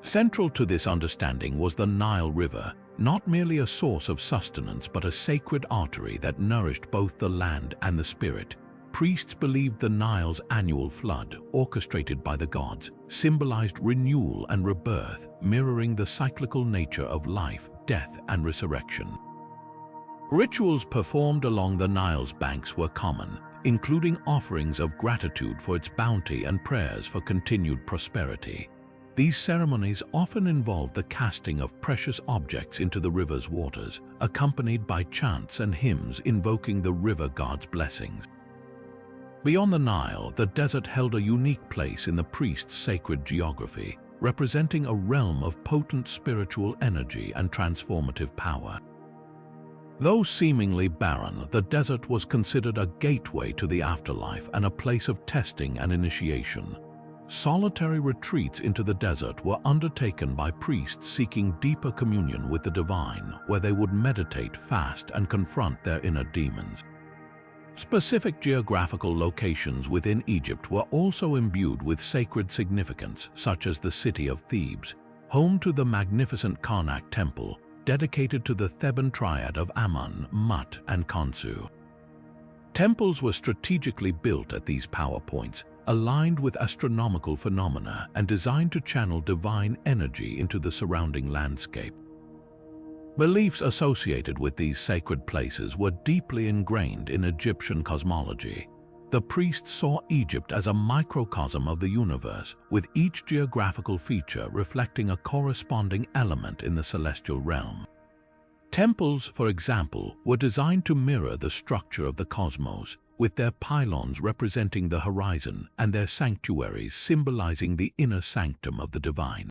Central to this understanding was the Nile River, not merely a source of sustenance but a sacred artery that nourished both the land and the spirit. Priests believed the Nile's annual flood, orchestrated by the gods, symbolized renewal and rebirth, mirroring the cyclical nature of life, death, and resurrection. Rituals performed along the Nile's banks were common, including offerings of gratitude for its bounty and prayers for continued prosperity. These ceremonies often involved the casting of precious objects into the river's waters, accompanied by chants and hymns invoking the river god's blessings. Beyond the Nile, the desert held a unique place in the priest's sacred geography, representing a realm of potent spiritual energy and transformative power. Though seemingly barren, the desert was considered a gateway to the afterlife and a place of testing and initiation. Solitary retreats into the desert were undertaken by priests seeking deeper communion with the divine, where they would meditate, fast, and confront their inner demons. Specific geographical locations within Egypt were also imbued with sacred significance, such as the city of Thebes, home to the magnificent Karnak temple, dedicated to the Theban triad of Amun, Mut, and Khonsu. Temples were strategically built at these power points, aligned with astronomical phenomena and designed to channel divine energy into the surrounding landscape. Beliefs associated with these sacred places were deeply ingrained in Egyptian cosmology. The priests saw Egypt as a microcosm of the universe, with each geographical feature reflecting a corresponding element in the celestial realm. Temples, for example, were designed to mirror the structure of the cosmos, with their pylons representing the horizon and their sanctuaries symbolizing the inner sanctum of the divine.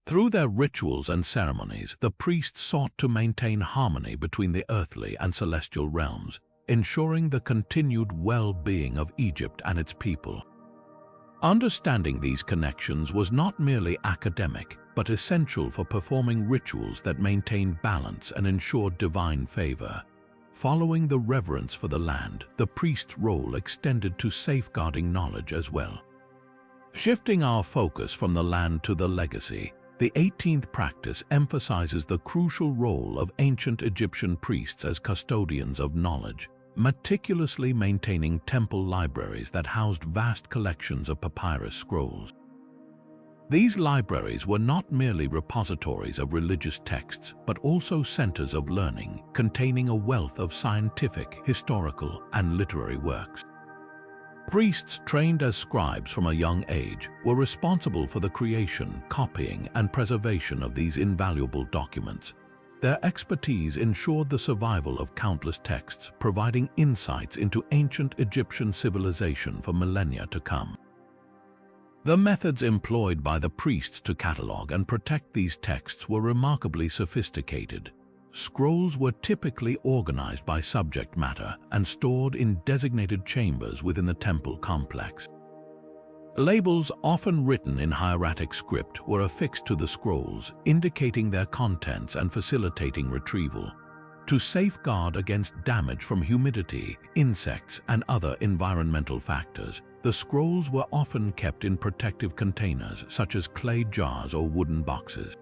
Through their rituals and ceremonies, the priests sought to maintain harmony between the earthly and celestial realms, ensuring the continued well-being of Egypt and its people. Understanding these connections was not merely academic, but essential for performing rituals that maintained balance and ensured divine favor. Following the reverence for the land, the priest's role extended to safeguarding knowledge as well. Shifting our focus from the land to the legacy, the 18th practice emphasizes the crucial role of ancient Egyptian priests as custodians of knowledge, meticulously maintaining temple libraries that housed vast collections of papyrus scrolls. These libraries were not merely repositories of religious texts, but also centers of learning, containing a wealth of scientific, historical, and literary works. Priests trained as scribes from a young age were responsible for the creation, copying, and preservation of these invaluable documents. Their expertise ensured the survival of countless texts, providing insights into ancient Egyptian civilization for millennia to come. The methods employed by the priests to catalog and protect these texts were remarkably sophisticated. Scrolls were typically organized by subject matter and stored in designated chambers within the temple complex. Labels, often written in hieratic script, were affixed to the scrolls, indicating their contents and facilitating retrieval. To safeguard against damage from humidity, insects, and other environmental factors, the scrolls were often kept in protective containers such as clay jars or wooden boxes.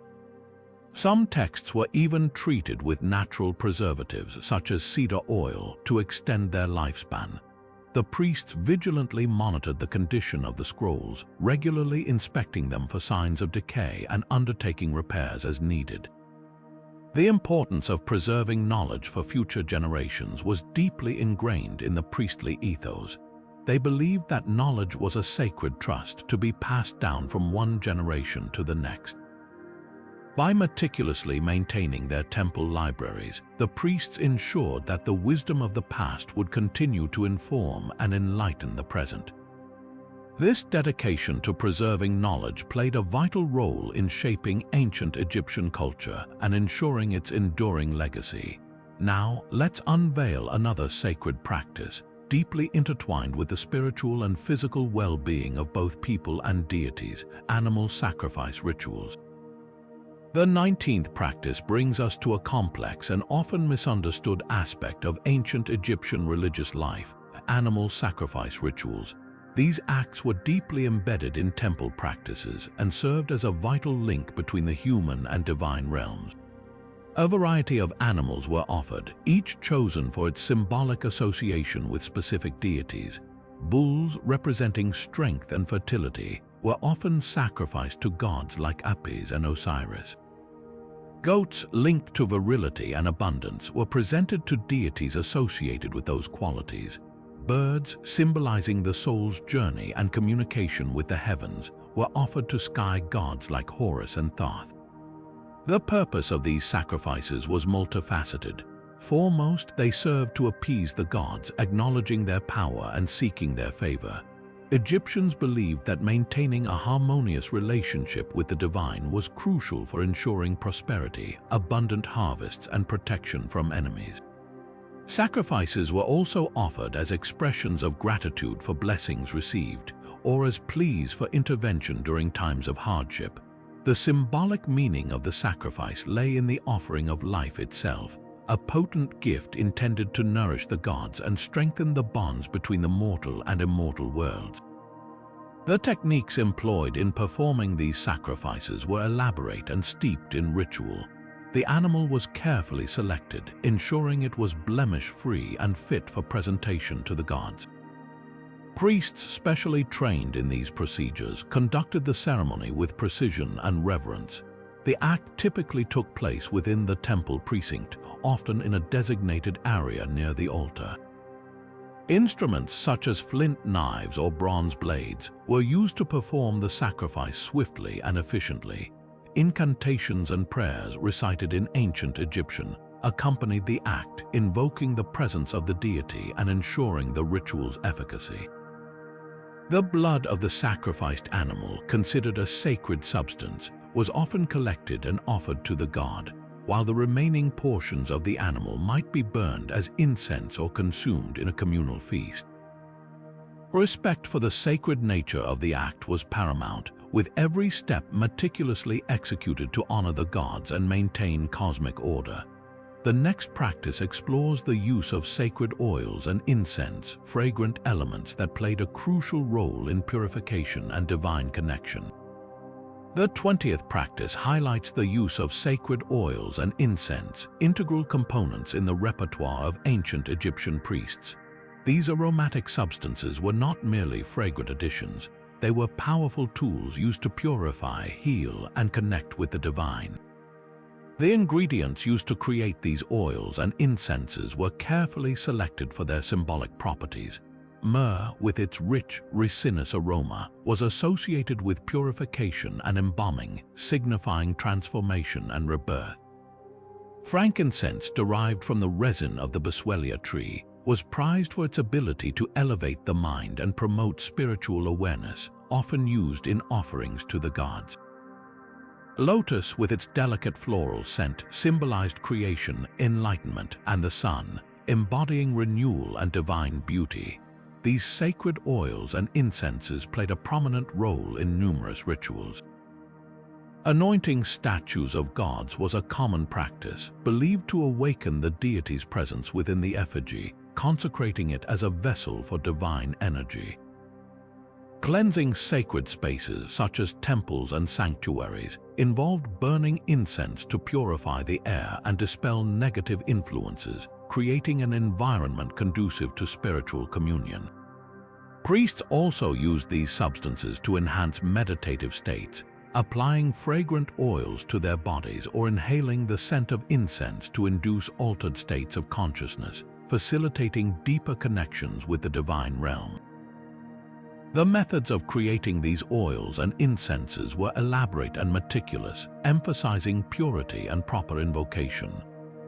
Some texts were even treated with natural preservatives such as cedar oil to extend their lifespan. The priests vigilantly monitored the condition of the scrolls, regularly inspecting them for signs of decay and undertaking repairs as needed. The importance of preserving knowledge for future generations was deeply ingrained in the priestly ethos. They believed that knowledge was a sacred trust to be passed down from one generation to the next. By meticulously maintaining their temple libraries, the priests ensured that the wisdom of the past would continue to inform and enlighten the present. This dedication to preserving knowledge played a vital role in shaping ancient Egyptian culture and ensuring its enduring legacy. Now, let's unveil another sacred practice, deeply intertwined with the spiritual and physical well-being of both people and deities: animal sacrifice rituals. The 19th practice brings us to a complex and often misunderstood aspect of ancient Egyptian religious life: animal sacrifice rituals. These acts were deeply embedded in temple practices and served as a vital link between the human and divine realms. A variety of animals were offered, each chosen for its symbolic association with specific deities. Bulls, representing strength and fertility, were often sacrificed to gods like Apis and Osiris. Goats, linked to virility and abundance, were presented to deities associated with those qualities. Birds, symbolizing the soul's journey and communication with the heavens, were offered to sky gods like Horus and Thoth. The purpose of these sacrifices was multifaceted. Foremost, they served to appease the gods, acknowledging their power and seeking their favor. Egyptians believed that maintaining a harmonious relationship with the divine was crucial for ensuring prosperity, abundant harvests, and protection from enemies. Sacrifices were also offered as expressions of gratitude for blessings received, or as pleas for intervention during times of hardship. The symbolic meaning of the sacrifice lay in the offering of life itself, a potent gift intended to nourish the gods and strengthen the bonds between the mortal and immortal worlds. The techniques employed in performing these sacrifices were elaborate and steeped in ritual. The animal was carefully selected, ensuring it was blemish-free and fit for presentation to the gods. Priests specially trained in these procedures conducted the ceremony with precision and reverence. The act typically took place within the temple precinct, often in a designated area near the altar. Instruments such as flint knives or bronze blades were used to perform the sacrifice swiftly and efficiently. Incantations and prayers recited in ancient Egyptian accompanied the act, invoking the presence of the deity and ensuring the ritual's efficacy. The blood of the sacrificed animal, considered a sacred substance, was often collected and offered to the god, while the remaining portions of the animal might be burned as incense or consumed in a communal feast. Respect for the sacred nature of the act was paramount, with every step meticulously executed to honor the gods and maintain cosmic order. The next practice explores the use of sacred oils and incense, fragrant elements that played a crucial role in purification and divine connection. The 20th practice highlights the use of sacred oils and incense, integral components in the repertoire of ancient Egyptian priests. These aromatic substances were not merely fragrant additions, they were powerful tools used to purify, heal, and connect with the divine. The ingredients used to create these oils and incenses were carefully selected for their symbolic properties. Myrrh, with its rich, resinous aroma, was associated with purification and embalming, signifying transformation and rebirth. Frankincense, derived from the resin of the boswellia tree, was prized for its ability to elevate the mind and promote spiritual awareness, often used in offerings to the gods. Lotus, with its delicate floral scent, symbolized creation, enlightenment, and the sun, embodying renewal and divine beauty. These sacred oils and incenses played a prominent role in numerous rituals. Anointing statues of gods was a common practice, believed to awaken the deity's presence within the effigy, consecrating it as a vessel for divine energy. Cleansing sacred spaces, such as temples and sanctuaries, involved burning incense to purify the air and dispel negative influences, creating an environment conducive to spiritual communion. Priests also used these substances to enhance meditative states, applying fragrant oils to their bodies or inhaling the scent of incense to induce altered states of consciousness, facilitating deeper connections with the divine realm. The methods of creating these oils and incenses were elaborate and meticulous, emphasizing purity and proper invocation.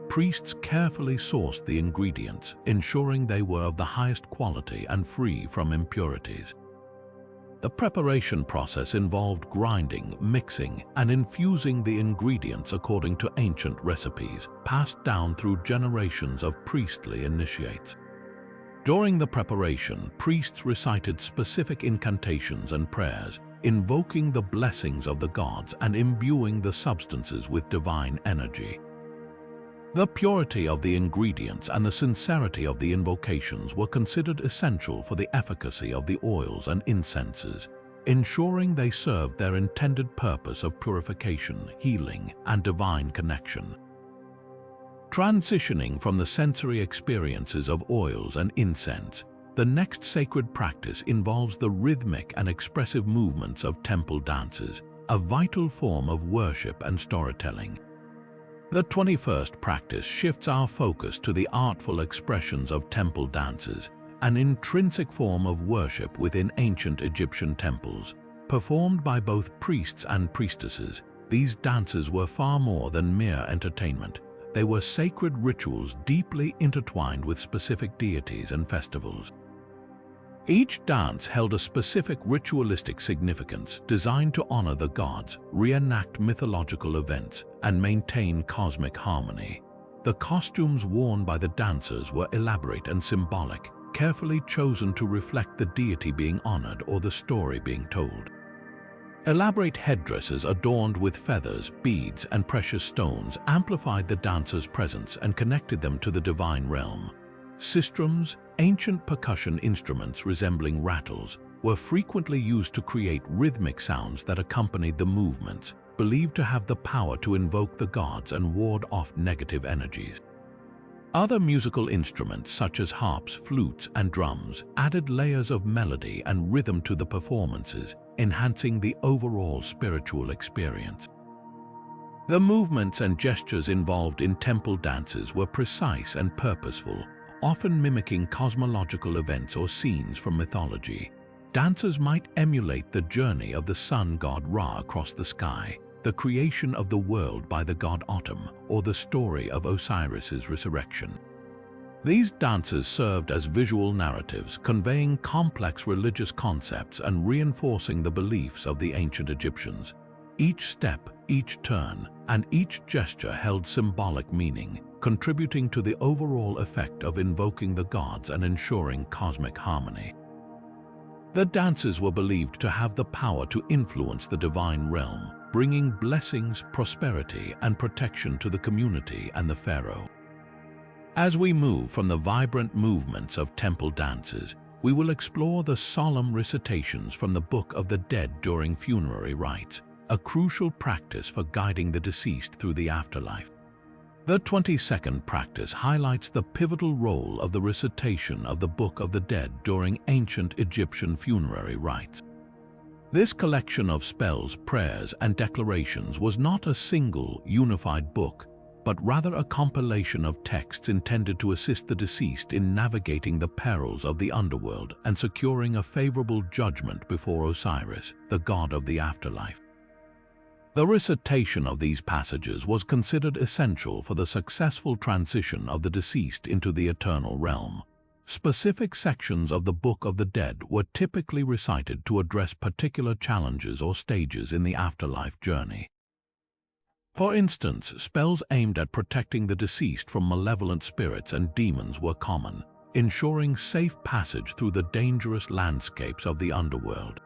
Priests carefully sourced the ingredients, ensuring they were of the highest quality and free from impurities. The preparation process involved grinding, mixing, and infusing the ingredients according to ancient recipes, passed down through generations of priestly initiates. During the preparation, priests recited specific incantations and prayers, invoking the blessings of the gods and imbuing the substances with divine energy. The purity of the ingredients and the sincerity of the invocations were considered essential for the efficacy of the oils and incenses, ensuring they served their intended purpose of purification, healing, and divine connection. Transitioning from the sensory experiences of oils and incense, the next sacred practice involves the rhythmic and expressive movements of temple dances, a vital form of worship and storytelling. The 21st practice shifts our focus to the artful expressions of temple dances, an intrinsic form of worship within ancient Egyptian temples. Performed by both priests and priestesses, these dances were far more than mere entertainment. They were sacred rituals deeply intertwined with specific deities and festivals. Each dance held a specific ritualistic significance designed to honor the gods, reenact mythological events, and maintain cosmic harmony. The costumes worn by the dancers were elaborate and symbolic, carefully chosen to reflect the deity being honored or the story being told. Elaborate headdresses adorned with feathers, beads, and precious stones amplified the dancers' presence and connected them to the divine realm. Sistrums, ancient percussion instruments resembling rattles, were frequently used to create rhythmic sounds that accompanied the movements, believed to have the power to invoke the gods and ward off negative energies. Other musical instruments such as harps, flutes, and drums added layers of melody and rhythm to the performances, enhancing the overall spiritual experience. The movements and gestures involved in temple dances were precise and purposeful, often mimicking cosmological events or scenes from mythology. Dancers might emulate the journey of the sun god Ra across the sky, the creation of the world by the god Autumn, or the story of Osiris's resurrection. These dances served as visual narratives, conveying complex religious concepts and reinforcing the beliefs of the ancient Egyptians. Each step, each turn, and each gesture held symbolic meaning, contributing to the overall effect of invoking the gods and ensuring cosmic harmony. The dances were believed to have the power to influence the divine realm, bringing blessings, prosperity, and protection to the community and the pharaoh. As we move from the vibrant movements of temple dances, we will explore the solemn recitations from the Book of the Dead during funerary rites, a crucial practice for guiding the deceased through the afterlife. The 22nd practice highlights the pivotal role of the recitation of the Book of the Dead during ancient Egyptian funerary rites. This collection of spells, prayers, and declarations was not a single, unified book, but rather a compilation of texts intended to assist the deceased in navigating the perils of the underworld and securing a favorable judgment before Osiris, the god of the afterlife. The recitation of these passages was considered essential for the successful transition of the deceased into the eternal realm. Specific sections of the Book of the Dead were typically recited to address particular challenges or stages in the afterlife journey. For instance, spells aimed at protecting the deceased from malevolent spirits and demons were common, ensuring safe passage through the dangerous landscapes of the underworld.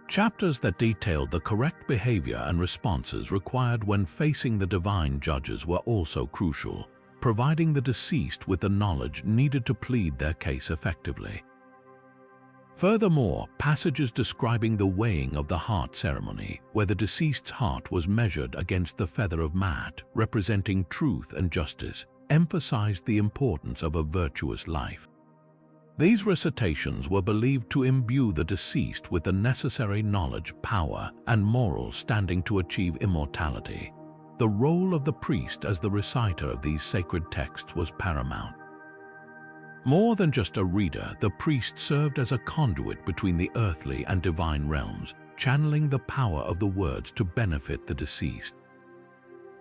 Chapters that detailed the correct behavior and responses required when facing the divine judges were also crucial, providing the deceased with the knowledge needed to plead their case effectively. Furthermore, passages describing the weighing of the heart ceremony, where the deceased's heart was measured against the feather of Maat, representing truth and justice, emphasized the importance of a virtuous life. These recitations were believed to imbue the deceased with the necessary knowledge, power, and moral standing to achieve immortality. The role of the priest as the reciter of these sacred texts was paramount. More than just a reader, the priest served as a conduit between the earthly and divine realms, channeling the power of the words to benefit the deceased.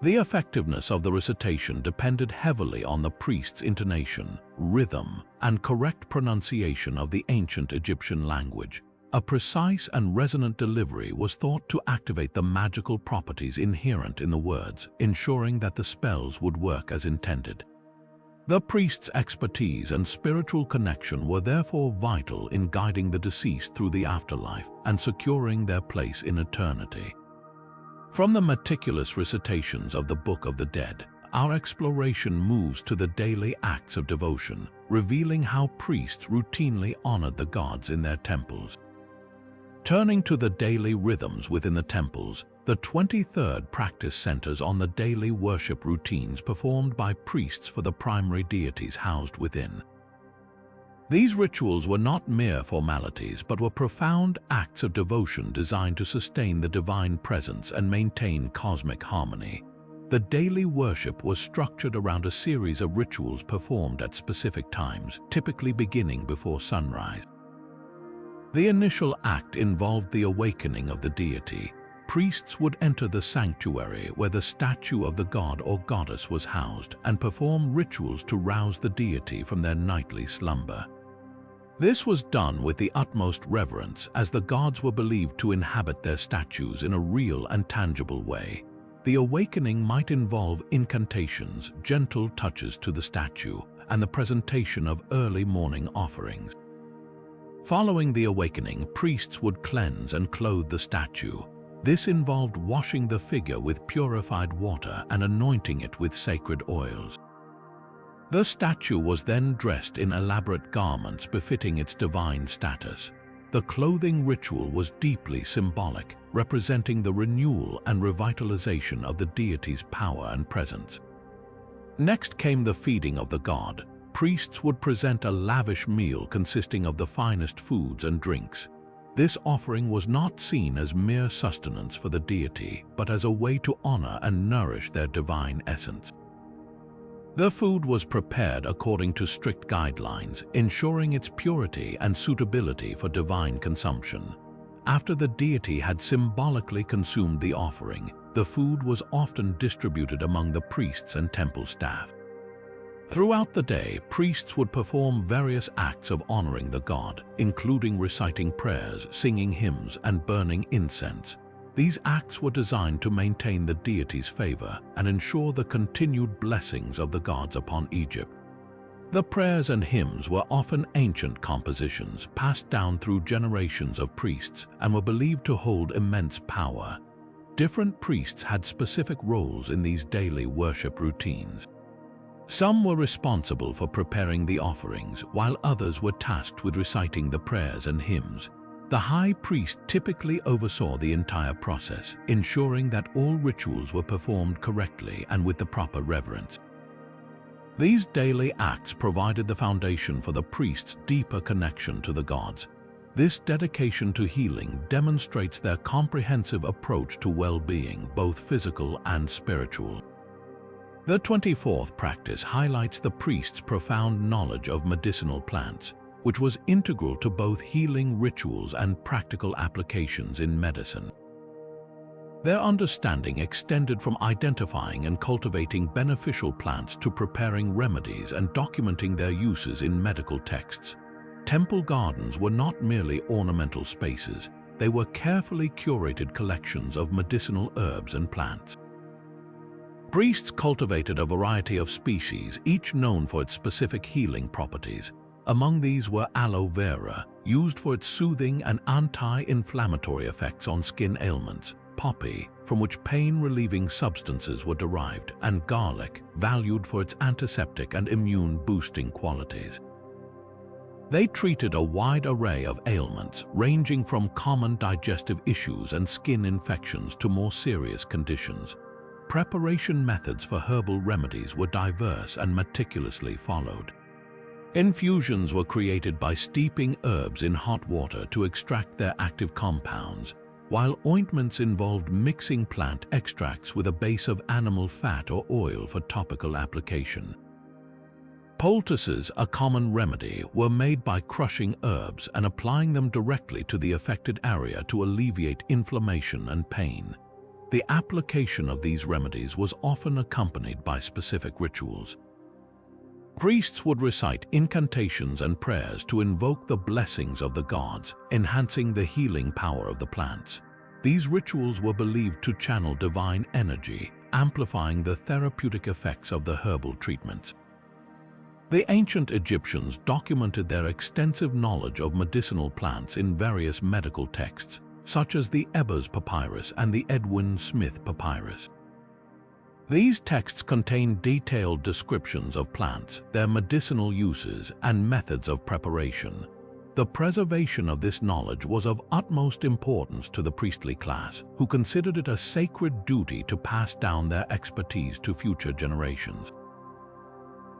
The effectiveness of the recitation depended heavily on the priest's intonation, rhythm, and correct pronunciation of the ancient Egyptian language. A precise and resonant delivery was thought to activate the magical properties inherent in the words, ensuring that the spells would work as intended. The priest's expertise and spiritual connection were therefore vital in guiding the deceased through the afterlife and securing their place in eternity. From the meticulous recitations of the Book of the Dead, our exploration moves to the daily acts of devotion, revealing how priests routinely honored the gods in their temples. Turning to the daily rhythms within the temples, the 23rd practice centers on the daily worship routines performed by priests for the primary deities housed within. These rituals were not mere formalities, but were profound acts of devotion designed to sustain the divine presence and maintain cosmic harmony. The daily worship was structured around a series of rituals performed at specific times, typically beginning before sunrise. The initial act involved the awakening of the deity. Priests would enter the sanctuary where the statue of the god or goddess was housed and perform rituals to rouse the deity from their nightly slumber. This was done with the utmost reverence, as the gods were believed to inhabit their statues in a real and tangible way. The awakening might involve incantations, gentle touches to the statue, and the presentation of early morning offerings. Following the awakening, priests would cleanse and clothe the statue. This involved washing the figure with purified water and anointing it with sacred oils. The statue was then dressed in elaborate garments befitting its divine status. The clothing ritual was deeply symbolic, representing the renewal and revitalization of the deity's power and presence. Next came the feeding of the god. Priests would present a lavish meal consisting of the finest foods and drinks. This offering was not seen as mere sustenance for the deity, but as a way to honor and nourish their divine essence. The food was prepared according to strict guidelines, ensuring its purity and suitability for divine consumption. After the deity had symbolically consumed the offering, the food was often distributed among the priests and temple staff. Throughout the day, priests would perform various acts of honoring the god, including reciting prayers, singing hymns, and burning incense. These acts were designed to maintain the deity's favor and ensure the continued blessings of the gods upon Egypt. The prayers and hymns were often ancient compositions passed down through generations of priests and were believed to hold immense power. Different priests had specific roles in these daily worship routines. Some were responsible for preparing the offerings, while others were tasked with reciting the prayers and hymns. The high priest typically oversaw the entire process, ensuring that all rituals were performed correctly and with the proper reverence. These daily acts provided the foundation for the priest's deeper connection to the gods. This dedication to healing demonstrates their comprehensive approach to well-being, both physical and spiritual. The 24th practice highlights the priest's profound knowledge of medicinal plants, which was integral to both healing rituals and practical applications in medicine. Their understanding extended from identifying and cultivating beneficial plants to preparing remedies and documenting their uses in medical texts. Temple gardens were not merely ornamental spaces, they were carefully curated collections of medicinal herbs and plants. Priests cultivated a variety of species, each known for its specific healing properties. Among these were aloe vera, used for its soothing and anti-inflammatory effects on skin ailments, poppy, from which pain-relieving substances were derived, and garlic, valued for its antiseptic and immune-boosting qualities. They treated a wide array of ailments, ranging from common digestive issues and skin infections to more serious conditions. Preparation methods for herbal remedies were diverse and meticulously followed. Infusions were created by steeping herbs in hot water to extract their active compounds, while ointments involved mixing plant extracts with a base of animal fat or oil for topical application. Poultices, a common remedy, were made by crushing herbs and applying them directly to the affected area to alleviate inflammation and pain. The application of these remedies was often accompanied by specific rituals. Priests would recite incantations and prayers to invoke the blessings of the gods, enhancing the healing power of the plants. These rituals were believed to channel divine energy, amplifying the therapeutic effects of the herbal treatments. The ancient Egyptians documented their extensive knowledge of medicinal plants in various medical texts, such as the Ebers Papyrus and the Edwin Smith Papyrus. These texts contain detailed descriptions of plants, their medicinal uses, and methods of preparation. The preservation of this knowledge was of utmost importance to the priestly class, who considered it a sacred duty to pass down their expertise to future generations.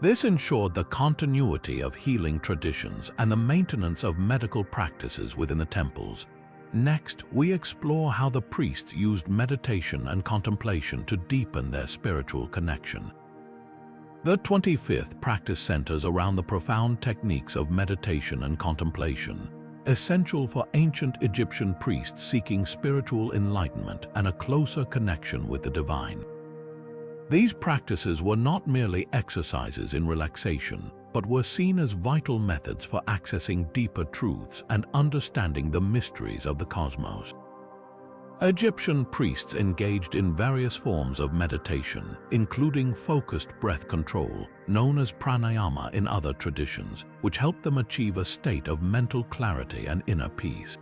This ensured the continuity of healing traditions and the maintenance of medical practices within the temples. Next, we explore how the priests used meditation and contemplation to deepen their spiritual connection. The 25th practice centers around the profound techniques of meditation and contemplation, essential for ancient Egyptian priests seeking spiritual enlightenment and a closer connection with the divine. These practices were not merely exercises in relaxation, but were seen as vital methods for accessing deeper truths and understanding the mysteries of the cosmos. Egyptian priests engaged in various forms of meditation, including focused breath control, known as pranayama in other traditions, which helped them achieve a state of mental clarity and inner peace.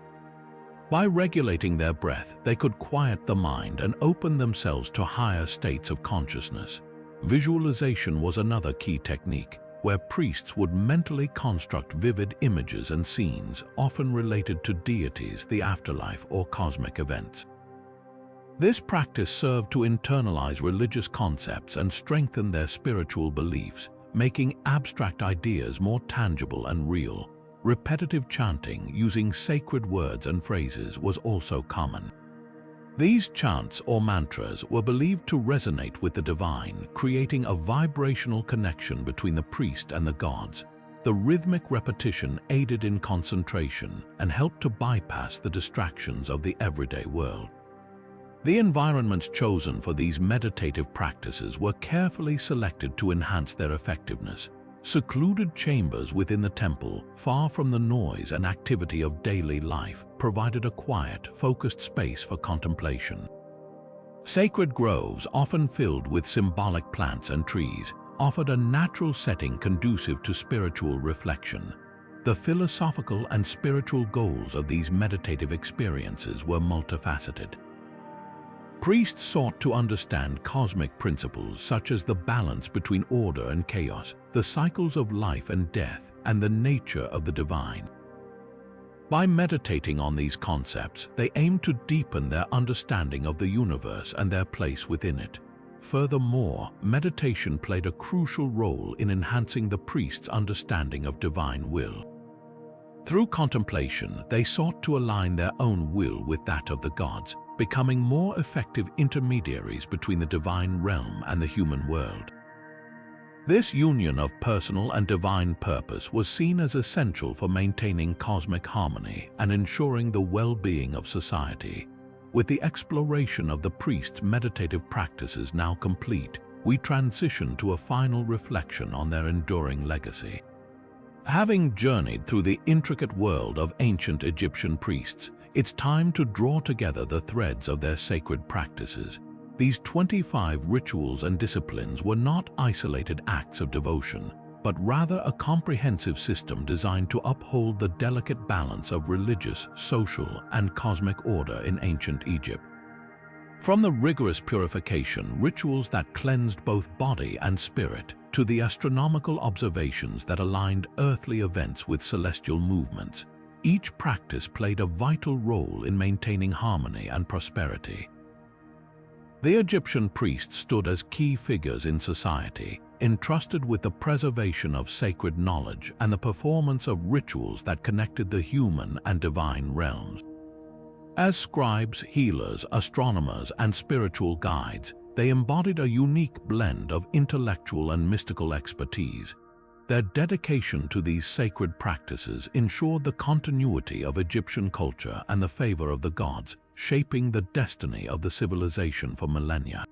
By regulating their breath, they could quiet the mind and open themselves to higher states of consciousness. Visualization was another key technique, where priests would mentally construct vivid images and scenes, often related to deities, the afterlife, or cosmic events. This practice served to internalize religious concepts and strengthen their spiritual beliefs, making abstract ideas more tangible and real. Repetitive chanting using sacred words and phrases was also common. These chants or mantras were believed to resonate with the divine, creating a vibrational connection between the priest and the gods. The rhythmic repetition aided in concentration and helped to bypass the distractions of the everyday world. The environments chosen for these meditative practices were carefully selected to enhance their effectiveness. Secluded chambers within the temple, far from the noise and activity of daily life, provided a quiet, focused space for contemplation. Sacred groves, often filled with symbolic plants and trees, offered a natural setting conducive to spiritual reflection. The philosophical and spiritual goals of these meditative experiences were multifaceted. Priests sought to understand cosmic principles such as the balance between order and chaos, the cycles of life and death, and the nature of the divine. By meditating on these concepts, they aimed to deepen their understanding of the universe and their place within it. Furthermore, meditation played a crucial role in enhancing the priest's understanding of divine will. Through contemplation, they sought to align their own will with that of the gods, becoming more effective intermediaries between the divine realm and the human world. This union of personal and divine purpose was seen as essential for maintaining cosmic harmony and ensuring the well-being of society. With the exploration of the priest's meditative practices now complete, we transition to a final reflection on their enduring legacy. Having journeyed through the intricate world of ancient Egyptian priests, it's time to draw together the threads of their sacred practices. These 25 rituals and disciplines were not isolated acts of devotion, but rather a comprehensive system designed to uphold the delicate balance of religious, social, and cosmic order in ancient Egypt. From the rigorous purification rituals that cleansed both body and spirit, to the astronomical observations that aligned earthly events with celestial movements, each practice played a vital role in maintaining harmony and prosperity. The Egyptian priests stood as key figures in society, entrusted with the preservation of sacred knowledge and the performance of rituals that connected the human and divine realms. As scribes, healers, astronomers, and spiritual guides, they embodied a unique blend of intellectual and mystical expertise. Their dedication to these sacred practices ensured the continuity of Egyptian culture and the favor of the gods, shaping the destiny of the civilization for millennia.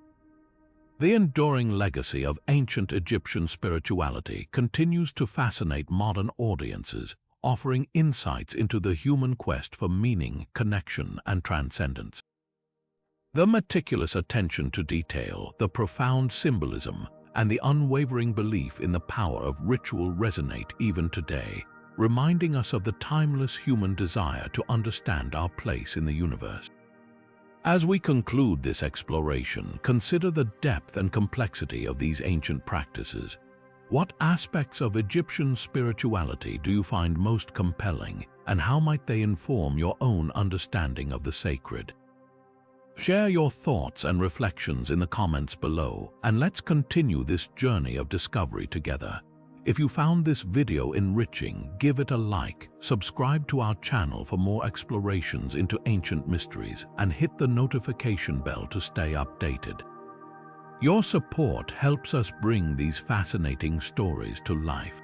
The enduring legacy of ancient Egyptian spirituality continues to fascinate modern audiences, offering insights into the human quest for meaning, connection, and transcendence. The meticulous attention to detail, the profound symbolism, and the unwavering belief in the power of ritual resonate even today, reminding us of the timeless human desire to understand our place in the universe. As we conclude this exploration, consider the depth and complexity of these ancient practices. What aspects of Egyptian spirituality do you find most compelling, and how might they inform your own understanding of the sacred? Share your thoughts and reflections in the comments below, and let's continue this journey of discovery together. If you found this video enriching, give it a like, subscribe to our channel for more explorations into ancient mysteries, and hit the notification bell to stay updated. Your support helps us bring these fascinating stories to life.